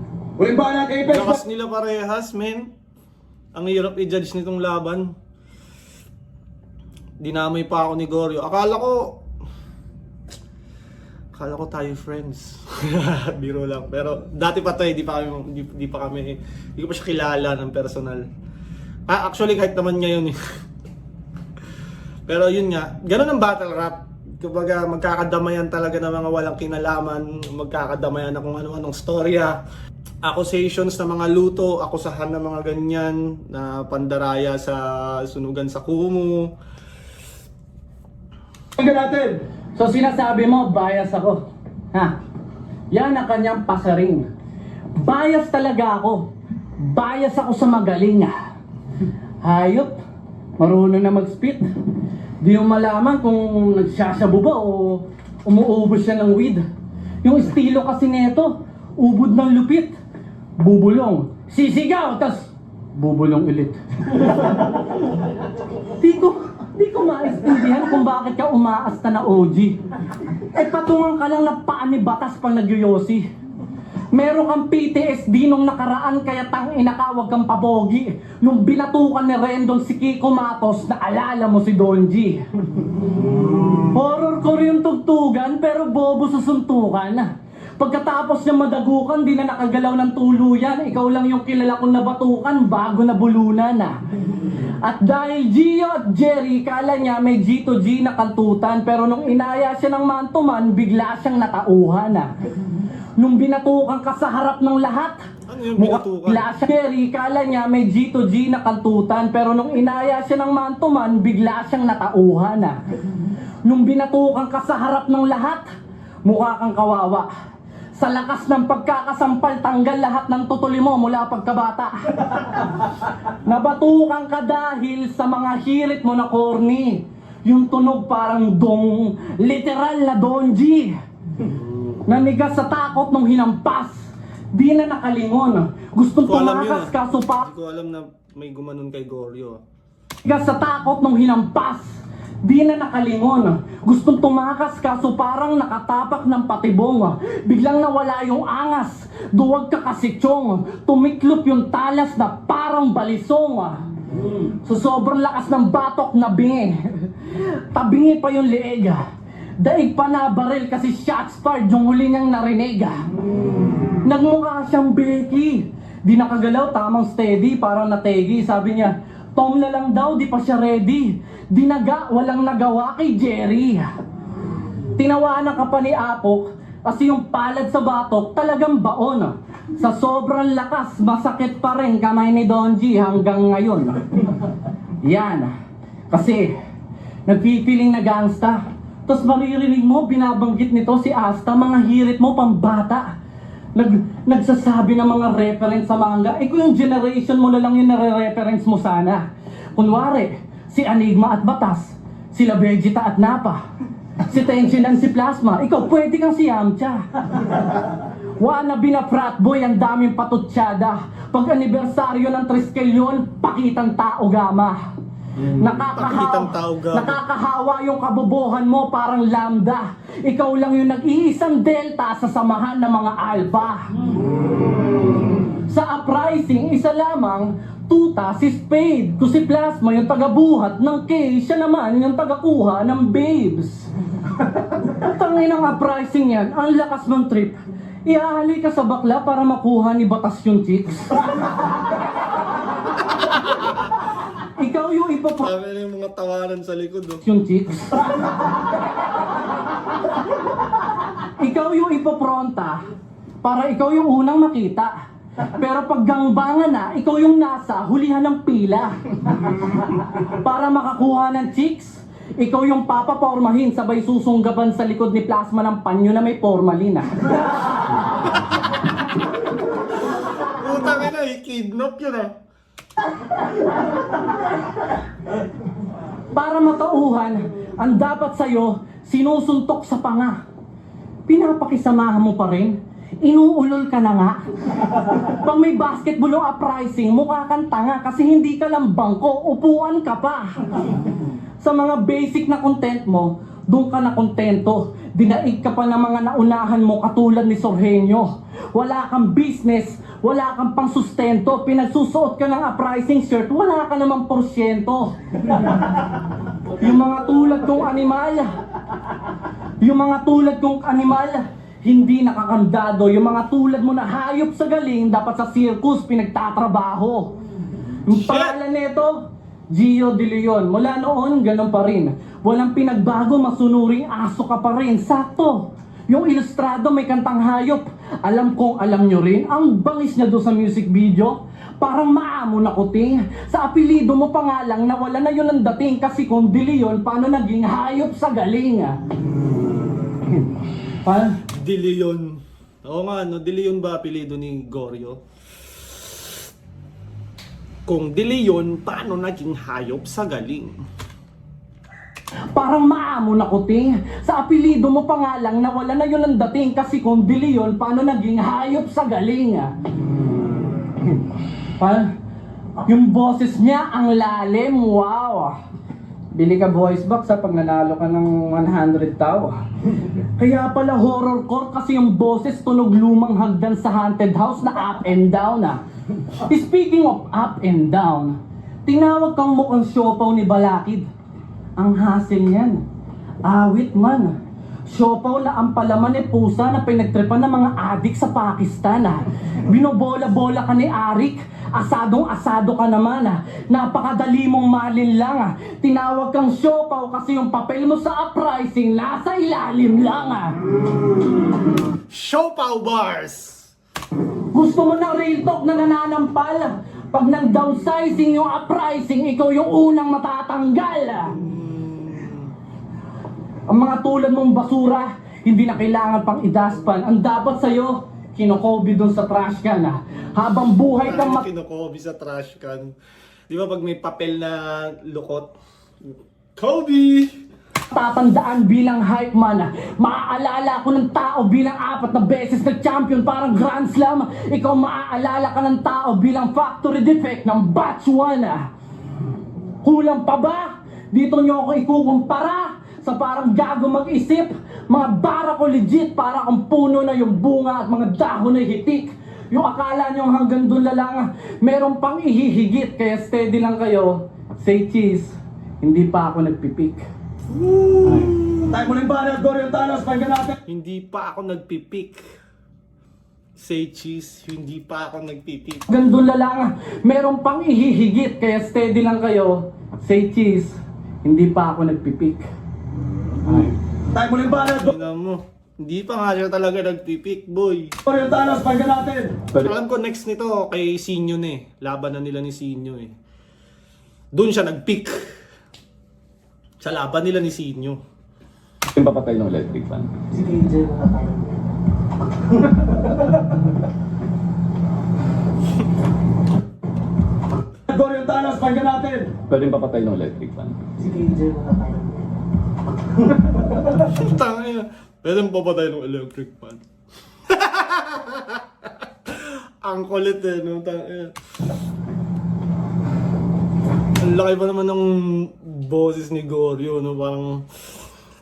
Uling ba natin, Apex? Lakas nila parehas, men. Ang hirap i-judge nitong laban. Dinamay pa ako ni Goryo. Akala ko tayo friends. Biro lang. Pero dati pa to eh, di pa ko pa siya kilala ng personal. Actually kahit naman ngayon eh. Pero yun nga, ganun ang battle rap. Kumbaga magkakadamayan talaga ng mga walang kinalaman, magkakadamayan na kung ano-anong storya. Accusations na mga luto, akusahan ng mga ganyan, na pandaraya sa sunugan sa Kumu. Tingnan natin. So sinasabi mo, bias ako. Ha? Yan ang kanyang pasaring. Bias talaga ako. Bias ako sa magaling. Hayop. Marunong na mag-spit. Di yung malaman kung nagsasabu ba o umuubos siya ng weed. Yung estilo kasi neto, ubod ng lupit. Bubulong. Sisigaw, tas bubulong ulit. Di ko maintindihan kung bakit ka umaasta na OG. Eh patungan ka lang na paa ni batas pang nagyoyosi. Meron kang PTSD nung nakaraan kaya tangina ka, wag kang pabogi. Nung binatukan ni Rendon si Kiko Matos, naalala mo si Donji. Horror ko rin yung tugtugan pero bobo sa suntukan. Pagkatapos niya madagukan, di na nakagalaw ng tuluyan. Ikaw lang yung kilala kong nabatukan bago nabulunan na. At dahil Gio at Jerry, kala niya may G to G na kantutan. Pero nung inaya siya ng mantuman, bigla siyang natauhan na. Nung binatukan ka sa harap ng lahat, Ano yung binatukan? bigla siya. Jerry, kala niya may G to G na kantutan. Pero nung inaya siya ng mantuman, bigla siyang natauhan na. Nung binatukan ka sa harap ng lahat, mukha kang kawawa. Sa lakas ng pagkakasampal, tanggal lahat ng tutuli mo mula pagkabata. Nabatukan ka dahil sa mga hirit mo na corny. Yung tunog parang dong, literal na donji. Nanigas sa takot nung hinampas. Di na nakalingon. Gustong Hindi ko alam yun, tumakas kaso pa. Hindi ko alam na may gumanon kay Goryo. Nanigas sa takot nung hinampas. Di na nakalingon. Gustong tumakas kaso parang nakatapak ng patibong. Biglang nawala yung angas. Duwag ka kasi tiyong. Tumiklop yung talas na parang balisong. So sobrang lakas ng batok na bingi. Tabingi pa yung leeg. Daig pa na baril kasi shots fired yung huli niyang narinig. Nagmukha siyang Becky. Di nakagalaw, tamang steady, parang nategi. Sabi niya, Tom na lang daw, di pa siya ready. Dinaga, walang nagawa kay Jerry. Tinawanan ka pa ni Apok kasi yung palad sa batok talagang baon. Sa sobrang lakas, masakit pa rin kamay ni Donji hanggang ngayon. Yan. Kasi, nagpipiling na gangsta. Tapos maririnig mo, binabanggit nito si Asta, mga hirit mo pambata. Nagsasabi ng mga reference sa manga. Kung yung generation mo na lang yung nare-reference mo sana. Kunwari, si Enigma at Batas, sila Vegeta at Nappa, si Tenshin and si Plasma, ikaw pwede kang si Yamcha. Wannabe na frat boy, ang daming patutsada. Pag anibersaryo ng Triskelion, pakitang tao gama. Pakitang tao gama. Nakakahawa yung kabobohan mo parang lambda. Ikaw lang yung nag-iisang delta sa samahan ng mga alpha. Sa uprising, isa lamang, tuta si Spade. Kung si Plasma yung tagabuhat ng K, siya naman yung tagakuha ng babes. Tangin ng uprising yan, ang lakas ng trip. Iahali ka sa bakla para makuha ni Batas yung chicks. Ikaw yung Sabi na yung mga tawanan sa likod, oh. yung chicks. Ikaw yung ipopronta para ikaw yung unang makita. Pero pag gangbangan na, ikaw yung nasa hulihan ng pila. Para makakuha ng chicks, ikaw yung papapormahin sabay susunggaban sa likod ni Plasma ng panyo na may formalin. Putang ina, i-kidnap yun, ah. Para matauhan, ang dapat sa'yo, sinusuntok sa panga. Pinapakisamahan mo pa rin? Inuulol ka na nga? Pag may basketball o uprising, mukha kang tanga kasi hindi ka lang bangko, upuan ka pa. Sa mga basic na content mo, doon ka na kontento. Dinaig ka pa ng mga naunahan mo katulad ni Sorhenyo. Wala kang business, wala kang pangsustento. Pinagsusuot ka ng uprising shirt, wala ka namang porsyento. Yung mga tulad kong animal, hindi nakakandado. Yung mga tulad mo na hayop sa galing, dapat sa circus pinagtatrabaho. Yung pangalan nito, Gio De Leon. Mula noon, ganun pa rin. Walang pinagbago, masunuring aso ka pa rin. Sakto. Yung ilustrado may kantang hayop. Alam kong alam nyo rin, ang bangis niya doon sa music video. Parang maamo na kuting. Sa apelido mo pa nga lang, nawala na yun ang dating. Kasi kung De Leon, paano naging hayop sa galing? De Leon. Oo nga, no? De Leon ba apelido ni Goryo? Kung De Leon, paano naging hayop sa galing? Parang maamo na kuting. Sa apelido mo pa nga lang, nawala na yun ang dating. Kasi kung De Leon, paano naging hayop sa galing? Yung boses niya, ang lalim, wow. Bili ka voice box pag nanalo ka ng 100 tao. Kaya pala horrorcore kasi yung boses tunog lumang hagdan sa haunted house na up and down. Speaking of up and down, tinawag kang mukhang siopaw ni Balakid. Ang hassle niyan, awit man. Siopaw na ang palaman ni pusa na pinagtripan ng mga adik sa Pakistan. Binobola-bola ka ni Arik, asadong-asado ka naman. Napakadali mong malin lang. Tinawag kang siopaw kasi yung papel mo sa uprising nasa ilalim lang. Siopaw bars! Gusto mo ng real talk na nananampal? Pag nang downsizing yung uprising, ikaw yung unang matatanggal. Ang mga tulad mong basura, hindi na kailangan pang idaspan. Ang dapat sa'yo, kinokobi doon sa trash can. Habang buhay kang Kinokobi sa trash can. Di ba pag may papel na lukot? Kobe! Tatandaan bilang hype man, maaalala ko ng tao bilang 4 na beses na champion parang Grand Slam. Ikaw maaalala ka ng tao bilang factory defect ng batch 1. Kulang pa ba? Dito nyo ako ikukumpara sa parang gago mag-isip. Mga bara ko legit, parang ang puno na yung bunga at mga dahon na hitik. Yung akala nyo hanggang doon lang, meron pang ihihigit, kaya steady lang kayo. Say cheese, hindi pa ako nagpipik. Tayo mo ng banner, Goryo Talos, pakinggan natin. Hindi pa ako nagpipik. Say cheese, hindi pa ako nagpipik. Hanggang doon lang, meron pang ihihigit, kaya steady lang kayo. Say cheese, hindi pa ako nagpipik. Tayo mo ng banner, Tingnan mo, hindi pa nga siya talaga nagpipik, boy. Goryo Talos, pakinggan natin. Alam ko next nito kay Sinyo na eh. Laban na nila ni Sinyo eh. Doon siya nag-pick. Sa laban nila ni Sinyo. Yung papatay ng electric fan. Si KJ makakain. Goryo Talos, pakinggan natin. Pwede yung papatay ng electric fan. Si KJ makakain. Tangina. Pwede mo papatay ng electric fan. Ang kulit eh, no? Tangina. Ang laki pa naman ng boses ni Goryo, no? Parang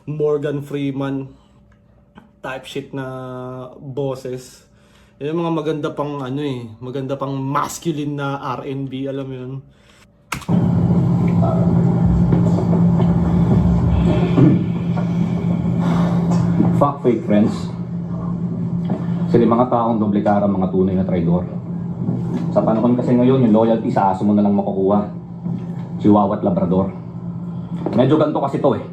Morgan Freeman type shit na boses. Yung mga maganda pang ano eh, maganda pang masculine na R&B, alam mo yun? Fuck fake friends. Sila yung mga taong doble cara, mga tunay na traidor. Sa panahon kasi ngayon, yung loyalty sa aso mo na lang makukuha. Chihuahua at Labrador. Medyo ganito kasi to eh.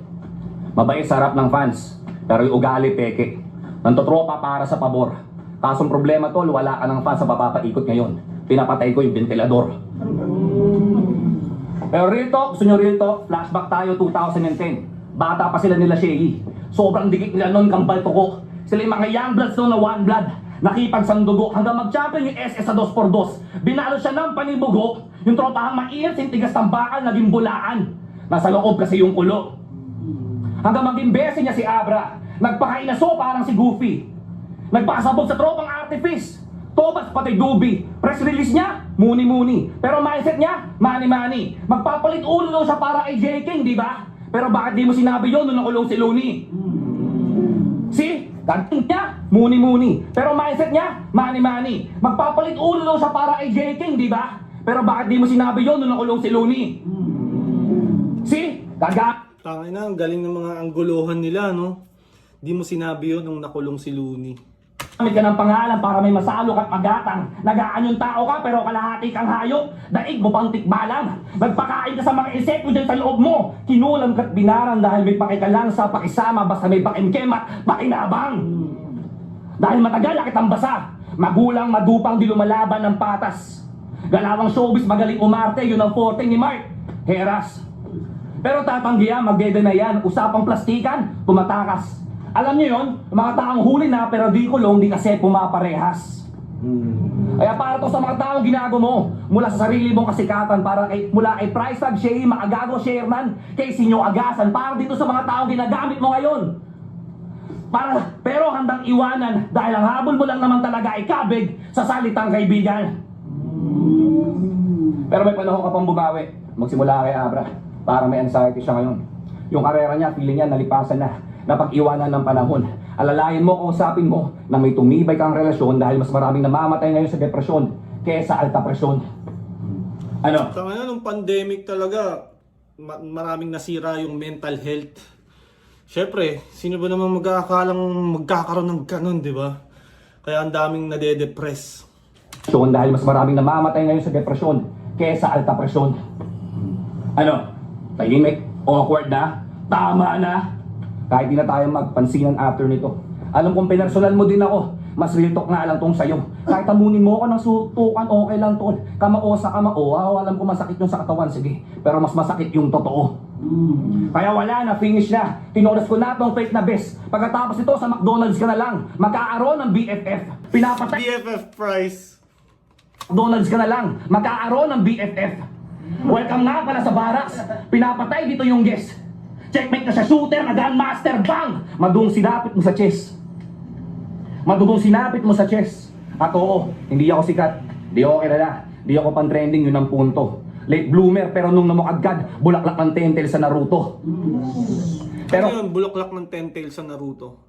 Mabait sa harap ng fans, pero yung ugali peke. Nantotropa para sa pabor. Kasong problema tol, wala ka ng fans sa papapaikot ngayon. Pinapatay ko yung ventilador. Pero real talk, gusto nyo real talk, flashback tayo 2010. Bata pa sila nila Shea. Sobrang dikit nila noon kambal tuko. Sila yung mga young bloods noon na one blood. Nakipagsandugo hanggang mag-champion yung SS sa 2x2. Binalo siya ng panibugo. Yung tropahang mainit, sintigas tambakan, naging bulaan. Nasa loob kasi yung kulo. Hanggang maging bese niya si Abra. Nagpakainaso parang si Goofy. Nagpakasabog sa tropang artifice. Tobas pati Dubi. Press release niya, muni-muni. Pero mindset niya, money-money. Magpapalit ulo daw siya para kay J. King, di ba? Pero bakit di mo sinabi yun nung nakulong si Looney? See? Ganting niya, muni-muni. Pero mindset niya, money-money. Magpapalit ulo daw siya para kay J. King, di ba? Pero bakit di mo sinabi yun nung nakulong si Looney? See? Tangin na, ang galing ng mga angguluhan nila, no? Di mo sinabi yun nung nakulong si Looney. Gamit ka ng pangalan para may masalok at magatang. Nagaan yung tao ka pero kalahati kang hayop. Daig mo pang tikbalang. Nagpakain ka sa mga insekto dyan sa loob mo. Kinulam ka't binaran dahil may pakikalang sa pakisama basta may pakimkem at pakinabang. Dahil matagal na kitang basa. Magulang madupang di lumalaban ng patas. Galawang showbiz magaling umarte, yun ang forte ni Mark Heras. Pero tatanggihan, magdede na yan. Usapang plastikan, tumatakas. Alam niyo yon, mga taong huli na pero di kulong, di kasi pumaparehas. Kaya para to sa mga taong ginago mo, mula sa sarili mong kasikatan, mula kay Price Tag, Shea, Maagago, Sherman, kay Sinyo Agasan, para dito sa mga taong ginagamit mo ngayon. Pero handang iwanan dahil ang habol mo lang naman talaga ay kabig sa salitang kaibigan. Pero may panahon ka pang bumawi, magsimula kay Abra, para may anxiety siya ngayon. Yung karera niya, feeling niya nalipasan na. Napag-iwanan ng panahon. Alalayan mo, kausapin mo na may tumibay kang relasyon dahil mas maraming namamatay ngayon sa depresyon kaysa alta presyon. Ano? Tangin na, nung pandemic talaga, maraming nasira yung mental health. Siyempre, sino ba naman magkakaroon ng ganun, di ba? Kaya ang daming nade-depress. Dahil mas maraming namamatay ngayon sa depresyon kaysa alta presyon. Ano? Tahimik? Awkward na? Tama na? Kahit di na tayo magpansinan after nito. Alam kong pinersonal mo din ako. Mas real talk nga lang tong sayo. Kahit amunin mo ako ng sutukan, okay lang tol. Kamao sa kamao, alam ko masakit yung sa katawan, sige. Pero mas masakit yung totoo. Kaya wala na, finish na. Tinoras ko na tong fake na best. Pagkatapos ito sa McDonald's ka na lang. Magkaaroon ng BFF. Pinapatay BFF price. McDonald's ka na lang. Magkaaroon ng BFF. Welcome nga pala sa barracks. Pinapatay dito yung guest. Checkmate na sa shooter, na grandmaster, bang! Madung sinapit mo sa chess. Madugong sinapit mo sa chess. At oo, hindi ako sikat. Di ako kilala. Di ako pan-trending, yun ang punto. Late bloomer, pero nung namukagad, bulaklak ng tentel sa Naruto. Pero Pero, yun, bulaklak ng 10 tails sa Naruto.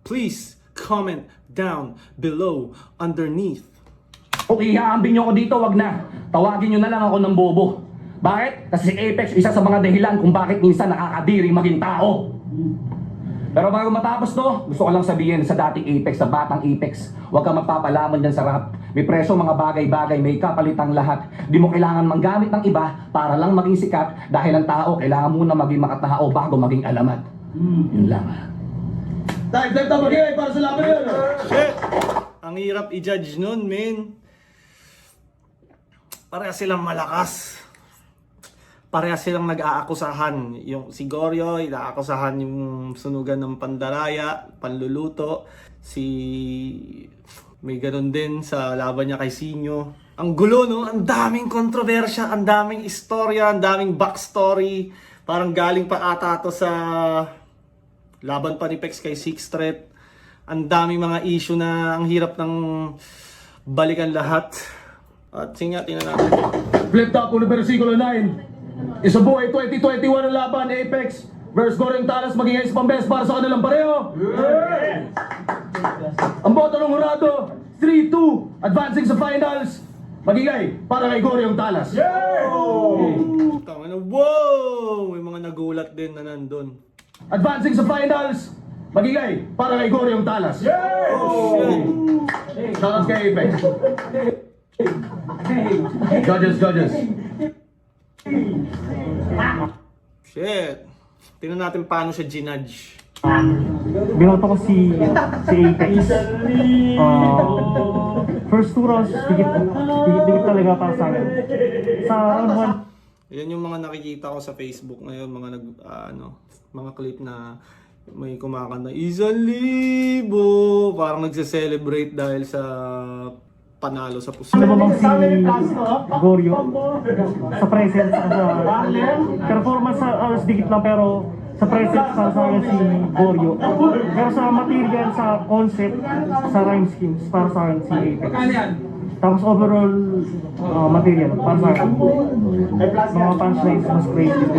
Please comment down below underneath. kung ihaambing nyo ako dito, wag na. Tawagin nyo na lang ako ng bobo. Bakit? Kasi si Apex, isa sa mga dahilan kung bakit minsan nakakadiri maging tao. Pero bago matapos to, gusto ko lang sabihin sa dating Apex, sa batang Apex, huwag kang magpapalaman dyan sa rap. May presyo mga bagay-bagay, may kapalitang lahat. Di mo kailangan manggamit ng iba para lang maging sikat dahil ang tao kailangan muna maging makatao bago maging alamat. Yun lang. Time na magigay para sa laban yun. Shit! Ang hirap i-judge nun, men. Parehas silang malakas. Parehas silang nag-aakusahan. Yung si Goryo, inaakusahan yung sunugan ng pandaraya, panluluto. May ganun din sa laban niya kay Sinyo. Ang gulo, no? Ang daming kontrobersya, ang daming istorya, ang daming backstory. Parang galing pa ata to sa laban pa ni Pex kay Six Threat. Ang daming mga issue na ang hirap ng balikan lahat. At sige nga, tingnan natin. Flip top, uno versikulo 9. Isabuhay 2021 ang laban, Apex versus Goryong Talas, maging ace pang best para sa kanilang pareho. Ang boto ng Hurado, 3-2, advancing sa finals. Magigay para kay Goryong Talas. Tama na, wow! May mga nagulat din na nandun. Advancing sa finals, magigay para kay Goryong Talas. Shoutouts kay Apex. Judges. Shit! Tingnan natin paano siya ginudge. Binoto ko si Apex. First two rounds, dikit talaga para sa akin. Sa round 1, Yan yung mga nakikita ko sa Facebook ngayon, mga clip na may kumakanta, Isang libo! Parang nagse-celebrate dahil sa panalo sa puso. namamang si Goryo. Sa presence, sa performance, dikit lang pero sa presence para sa akin si Goryo. Pero sa material, sa concept, sa rhyme schemes, para sa akin si Apex. Tapos overall material, para sa akin, mga punchlines mas creative.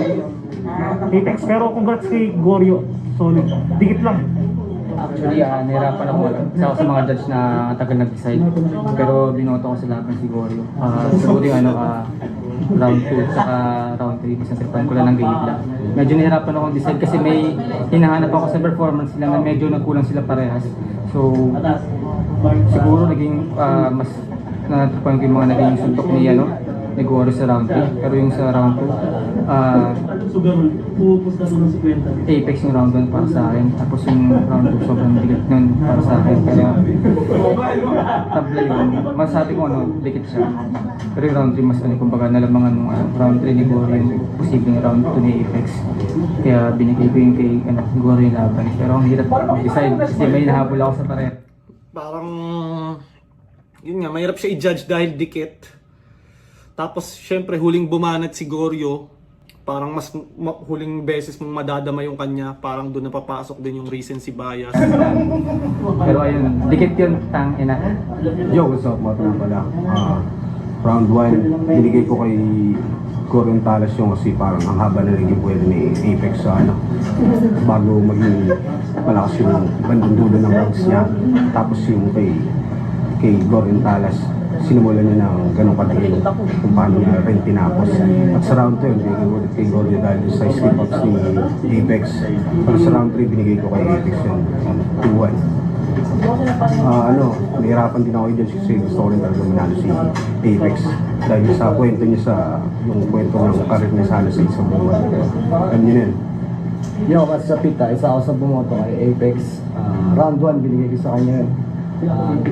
Apex, pero congrats kay Goryo. Solid. Dikit lang. Actually, nahirapan ako. Isa ako sa mga judge na tagal nag-decide. Pero binoto ko sa laban si Goryo. Siguro yung round 2 saka round 3 kasi tripan ko lang ng grade lang. Medyo nahirapan ako decide kasi may hinahanap ako sa performance nila na medyo nagkulang sila parehas. So, siguro naging mas natutupan ko yung mga naging suntok ni Goryo sa round 3. Pero yung sa round 2, Apex yung round 1 para sa akin. Tapos yung round 2 sobrang dikit nun para sa akin. Kaya tabla yun. Masabi ko dikit siya. Pero yung round 3 mas kumbaga nalamangan nung round 3 ni Goryo yung posibleng round 2 ni Apex. Kaya binigay ko yung kay Goryo yung laban. Pero ang hirap decide kasi may nahabol ako sa pareho. Parang, yun nga, mahirap siya i-judge dahil dikit. Tapos, syempre, huling bumanat si Goryo. Parang huling beses mong madadama yung kanya. Parang doon napapasok din yung recency bias. Pero ayun, dikit yun, tang ina. Yo, what's up mga pala? Round 1, binigay ko kay Goryong Talas yung kasi parang ang haba na naging pwede ni Apex sa bago maging malakas yung bandang dulo ng rounds niya. Tapos yung kay Goryong Talas, sinimulan niya ng ganong katiling kung paano niya rin tinapos. At sa round 2, binigay ko ulit kay Goryo dahil sa skip-ups ni Apex. Pero sa round 3, binigay ko kay Apex yung 2-1. Nahirapan din ako dyan kasi gusto ko rin talaga manalo si Apex. Dahil sa kwento niya yung kwento ng karir niya sana sa isang buwan. Alam niyo yun. Yo, kasi sa pita, isa ako sa bumoto kay Apex. Round 1, binigay ko sa kanya yun.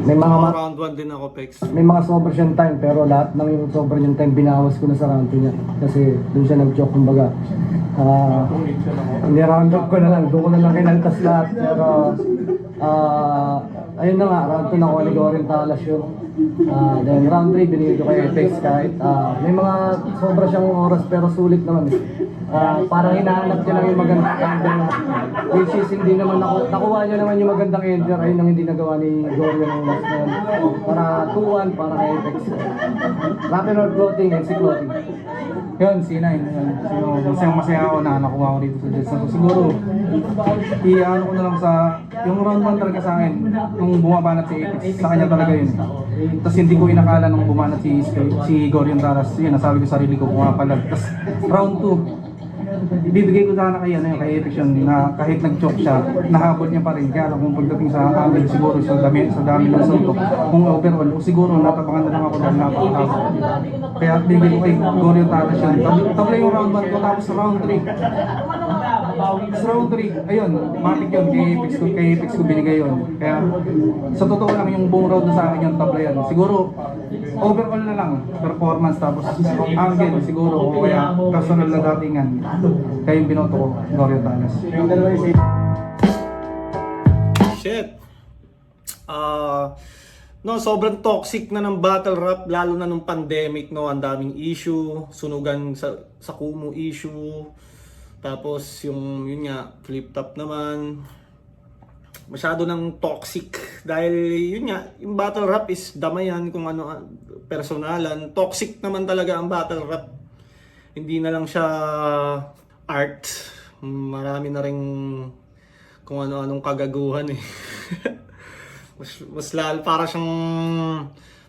May mga Round 1 din ako, Pex. may mga sobra siyang time pero lahat ng yung sobra niyang time binawas ko na sa round 2 niya kasi doon siya nag-joke kumbaga. Ni-round up ko na lang, doon ko na lang kinaltas lahat pero ayun na nga, round 2 na ko ni Goryong Talas yun. Then round 3, binigay ko kay Apex kahit may mga sobra siyang oras pero sulit naman. Parang hinahanap niya lang yung magandang ender. Which is hindi naman nakuha niya naman yung magandang ender. Ayun ang hindi nagawa ni Goryo ng last na yun. Para 2-1 para kay Apex. Rapid or floating and si floating. Yun, C9. Yun. Isang masaya ako na nakuha ko dito sa Jets na to. Siguro, i-ano ko na lang sa, yung round 1 talaga sa akin, nung bumabanat si Apex, sa kanya talaga yun. Tapos hindi ko inakala nung bumanat si Gorion Taras, yun, nasabi ko sa sarili ko, pumapalag. Tapos round 2, ibibigay ko sana kay Apex yun, na kahit nag-choke siya, nahabol niya pa rin. Kaya lang kung pagdating sa amin, siguro sa dami ng suntok, kung overall, o siguro natapangan na lang ako dahil napakahaba. Kaya bibigay ko kay Gorion Taras yun. Tabla yung round 1 ko, tapos round 3. Tapos round 3, ayun, matik yun, kay Apex ko binigay yun. Kaya sa totoo lang yung buong round na sa akin yung tabla yan. Siguro, overall na lang, performance, tapos angle siguro, o kaya personal na datingan. Kaya yung binoto ko, Gorion Taras. Shit. No, sobrang toxic na ng battle rap lalo na nung pandemic, no. Ang daming issue, sunugan sa Kumu issue. Tapos yung yun nga, flip top naman. Masyado ng toxic dahil yun nga, yung battle rap is damayan kung ano personalan. Toxic naman talaga ang battle rap. Hindi na lang siya art. Marami na ring kung ano-anong kagaguhan eh. mas lalo para siyang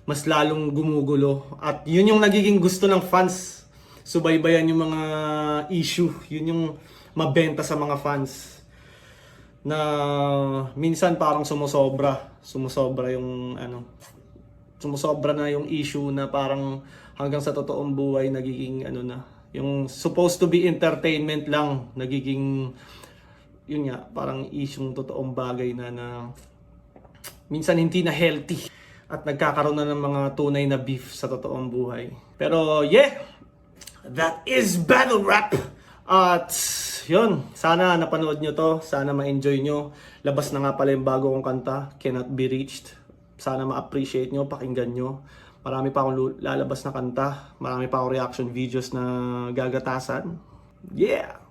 mas lalong gumugulo at yun yung nagiging gusto ng fans, subaybayan yung mga issue, yun yung mabenta sa mga fans na minsan parang sumusobra yung sumusobra na yung issue na parang hanggang sa totoong buhay nagiging na yung supposed to be entertainment lang nagiging yun nga parang issue totoong bagay na minsan hindi na healthy at nagkakaroon na ng mga tunay na beef sa totoong buhay. Pero yeah, that is battle rap. At yun, sana napanood nyo to, sana ma-enjoy nyo. Labas na nga pala yung bago kong kanta, Cannot Be Reached. Sana ma-appreciate nyo, pakinggan nyo. Marami pa akong lalabas na kanta, marami pa akong reaction videos na gagatasan. Yeah!